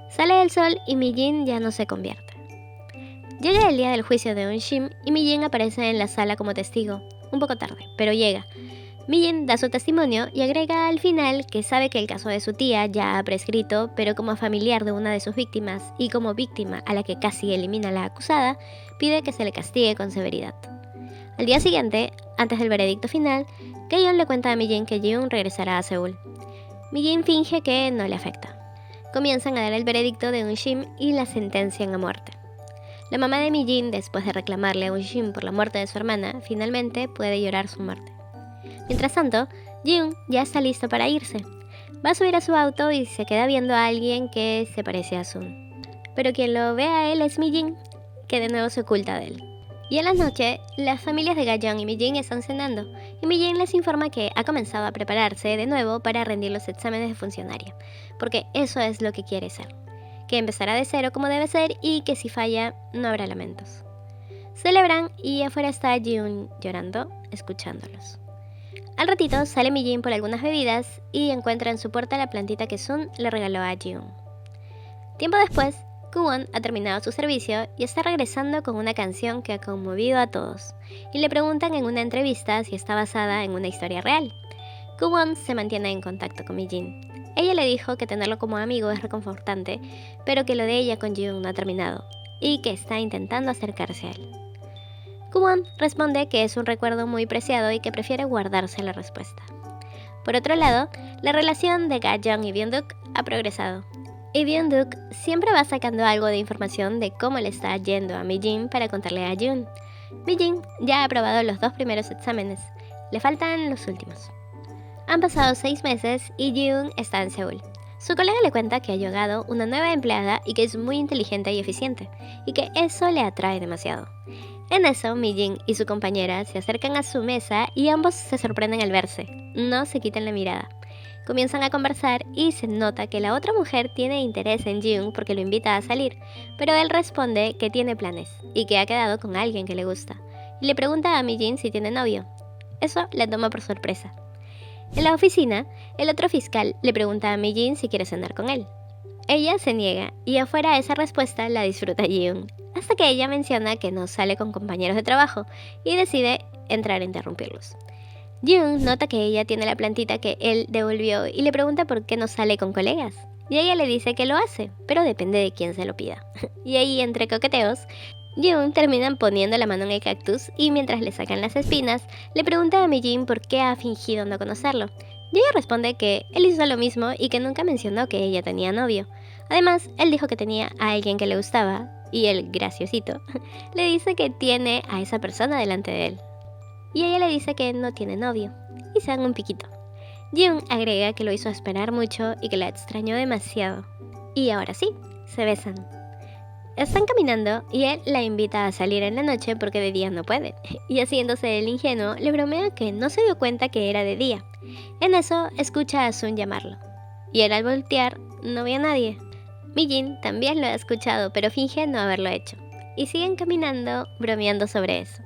[SPEAKER 1] Sale el sol y Mi-jin ya no se convierte. Llega el día del juicio de Eun-shim y Mi-jin aparece en la sala como testigo, un poco tarde, pero llega. Mi-jin da su testimonio y agrega al final que sabe que el caso de su tía ya ha prescrito, pero como familiar de una de sus víctimas y como víctima a la que casi elimina la acusada, pide que se le castigue con severidad. Al día siguiente, antes del veredicto final, Gayeon le cuenta a Mi-jin que Jiun regresará a Seúl. Mi-jin finge que no le afecta. Comienzan a dar el veredicto de Eun-shim y la sentencian a muerte. La mamá de Mi-jin, después de reclamarle a Eun-shim por la muerte de su hermana, finalmente puede llorar su muerte. Mientras tanto, Jiun ya está listo para irse. Va a subir a su auto y se queda viendo a alguien que se parece a Sun. Pero quien lo ve a él es Mi-jin, que de nuevo se oculta de él. Y en la noche, las familias de Gayeon y Mi-jin están cenando, y Mi-jin les informa que ha comenzado a prepararse de nuevo para rendir los exámenes de funcionaria, porque eso es lo que quiere ser, que empezará de cero como debe ser y que si falla no habrá lamentos. Celebran y afuera está Jiun llorando, escuchándolos. Al ratito sale Mi-jin por algunas bebidas y encuentra en su puerta la plantita que Sun le regaló a Jiun. Tiempo después, Kwon ha terminado su servicio y está regresando con una canción que ha conmovido a todos, y le preguntan en una entrevista si está basada en una historia real. Kwon se mantiene en contacto con Mi-jin. Ella le dijo que tenerlo como amigo es reconfortante, pero que lo de ella con Jiun no ha terminado, y que está intentando acercarse a él. Kwon responde que es un recuerdo muy preciado y que prefiere guardarse la respuesta. Por otro lado, la relación de Gayeon y Byung-duk ha progresado. Y Byung-duk siempre va sacando algo de información de cómo le está yendo a Mi-jin para contarle a Jiun. Mi-jin ya ha aprobado los 2 primeros exámenes, le faltan los últimos. Han pasado 6 meses y Jiun está en Seúl. Su colega le cuenta que ha llegado una nueva empleada y que es muy inteligente y eficiente, y que eso le atrae demasiado. En eso, Mi-jin y su compañera se acercan a su mesa y ambos se sorprenden al verse. No se quitan la mirada. Comienzan a conversar y se nota que la otra mujer tiene interés en Jiun porque lo invita a salir, pero él responde que tiene planes y que ha quedado con alguien que le gusta. Y le pregunta a Mi-jin si tiene novio. Eso la toma por sorpresa. En la oficina, el otro fiscal le pregunta a Mi-jin si quiere cenar con él. Ella se niega y afuera esa respuesta la disfruta Jiun, hasta que ella menciona que no sale con compañeros de trabajo y decide entrar a interrumpirlos. Jiun nota que ella tiene la plantita que él devolvió y le pregunta por qué no sale con colegas. Y ella le dice que lo hace, pero depende de quién se lo pida. Y ahí, entre coqueteos, Jiun termina poniendo la mano en el cactus y mientras le sacan las espinas, le pregunta a Mi-jin por qué ha fingido no conocerlo. Y ella responde que él hizo lo mismo y que nunca mencionó que ella tenía novio. Además, él dijo que tenía a alguien que le gustaba y el graciosito le dice que tiene a esa persona delante de él. y ella le dice que no tiene novio, y se dan un piquito. Jung agrega que lo hizo esperar mucho y que la extrañó demasiado. Y ahora sí, se besan. Están caminando y él la invita a salir en la noche porque de día no puede. Y haciéndose el ingenuo, le bromea que no se dio cuenta que era de día. En eso, escucha a Sun llamarlo. Y él al voltear, no ve a nadie. Mi-jin también lo ha escuchado, pero finge no haberlo hecho. Y siguen caminando, bromeando sobre eso.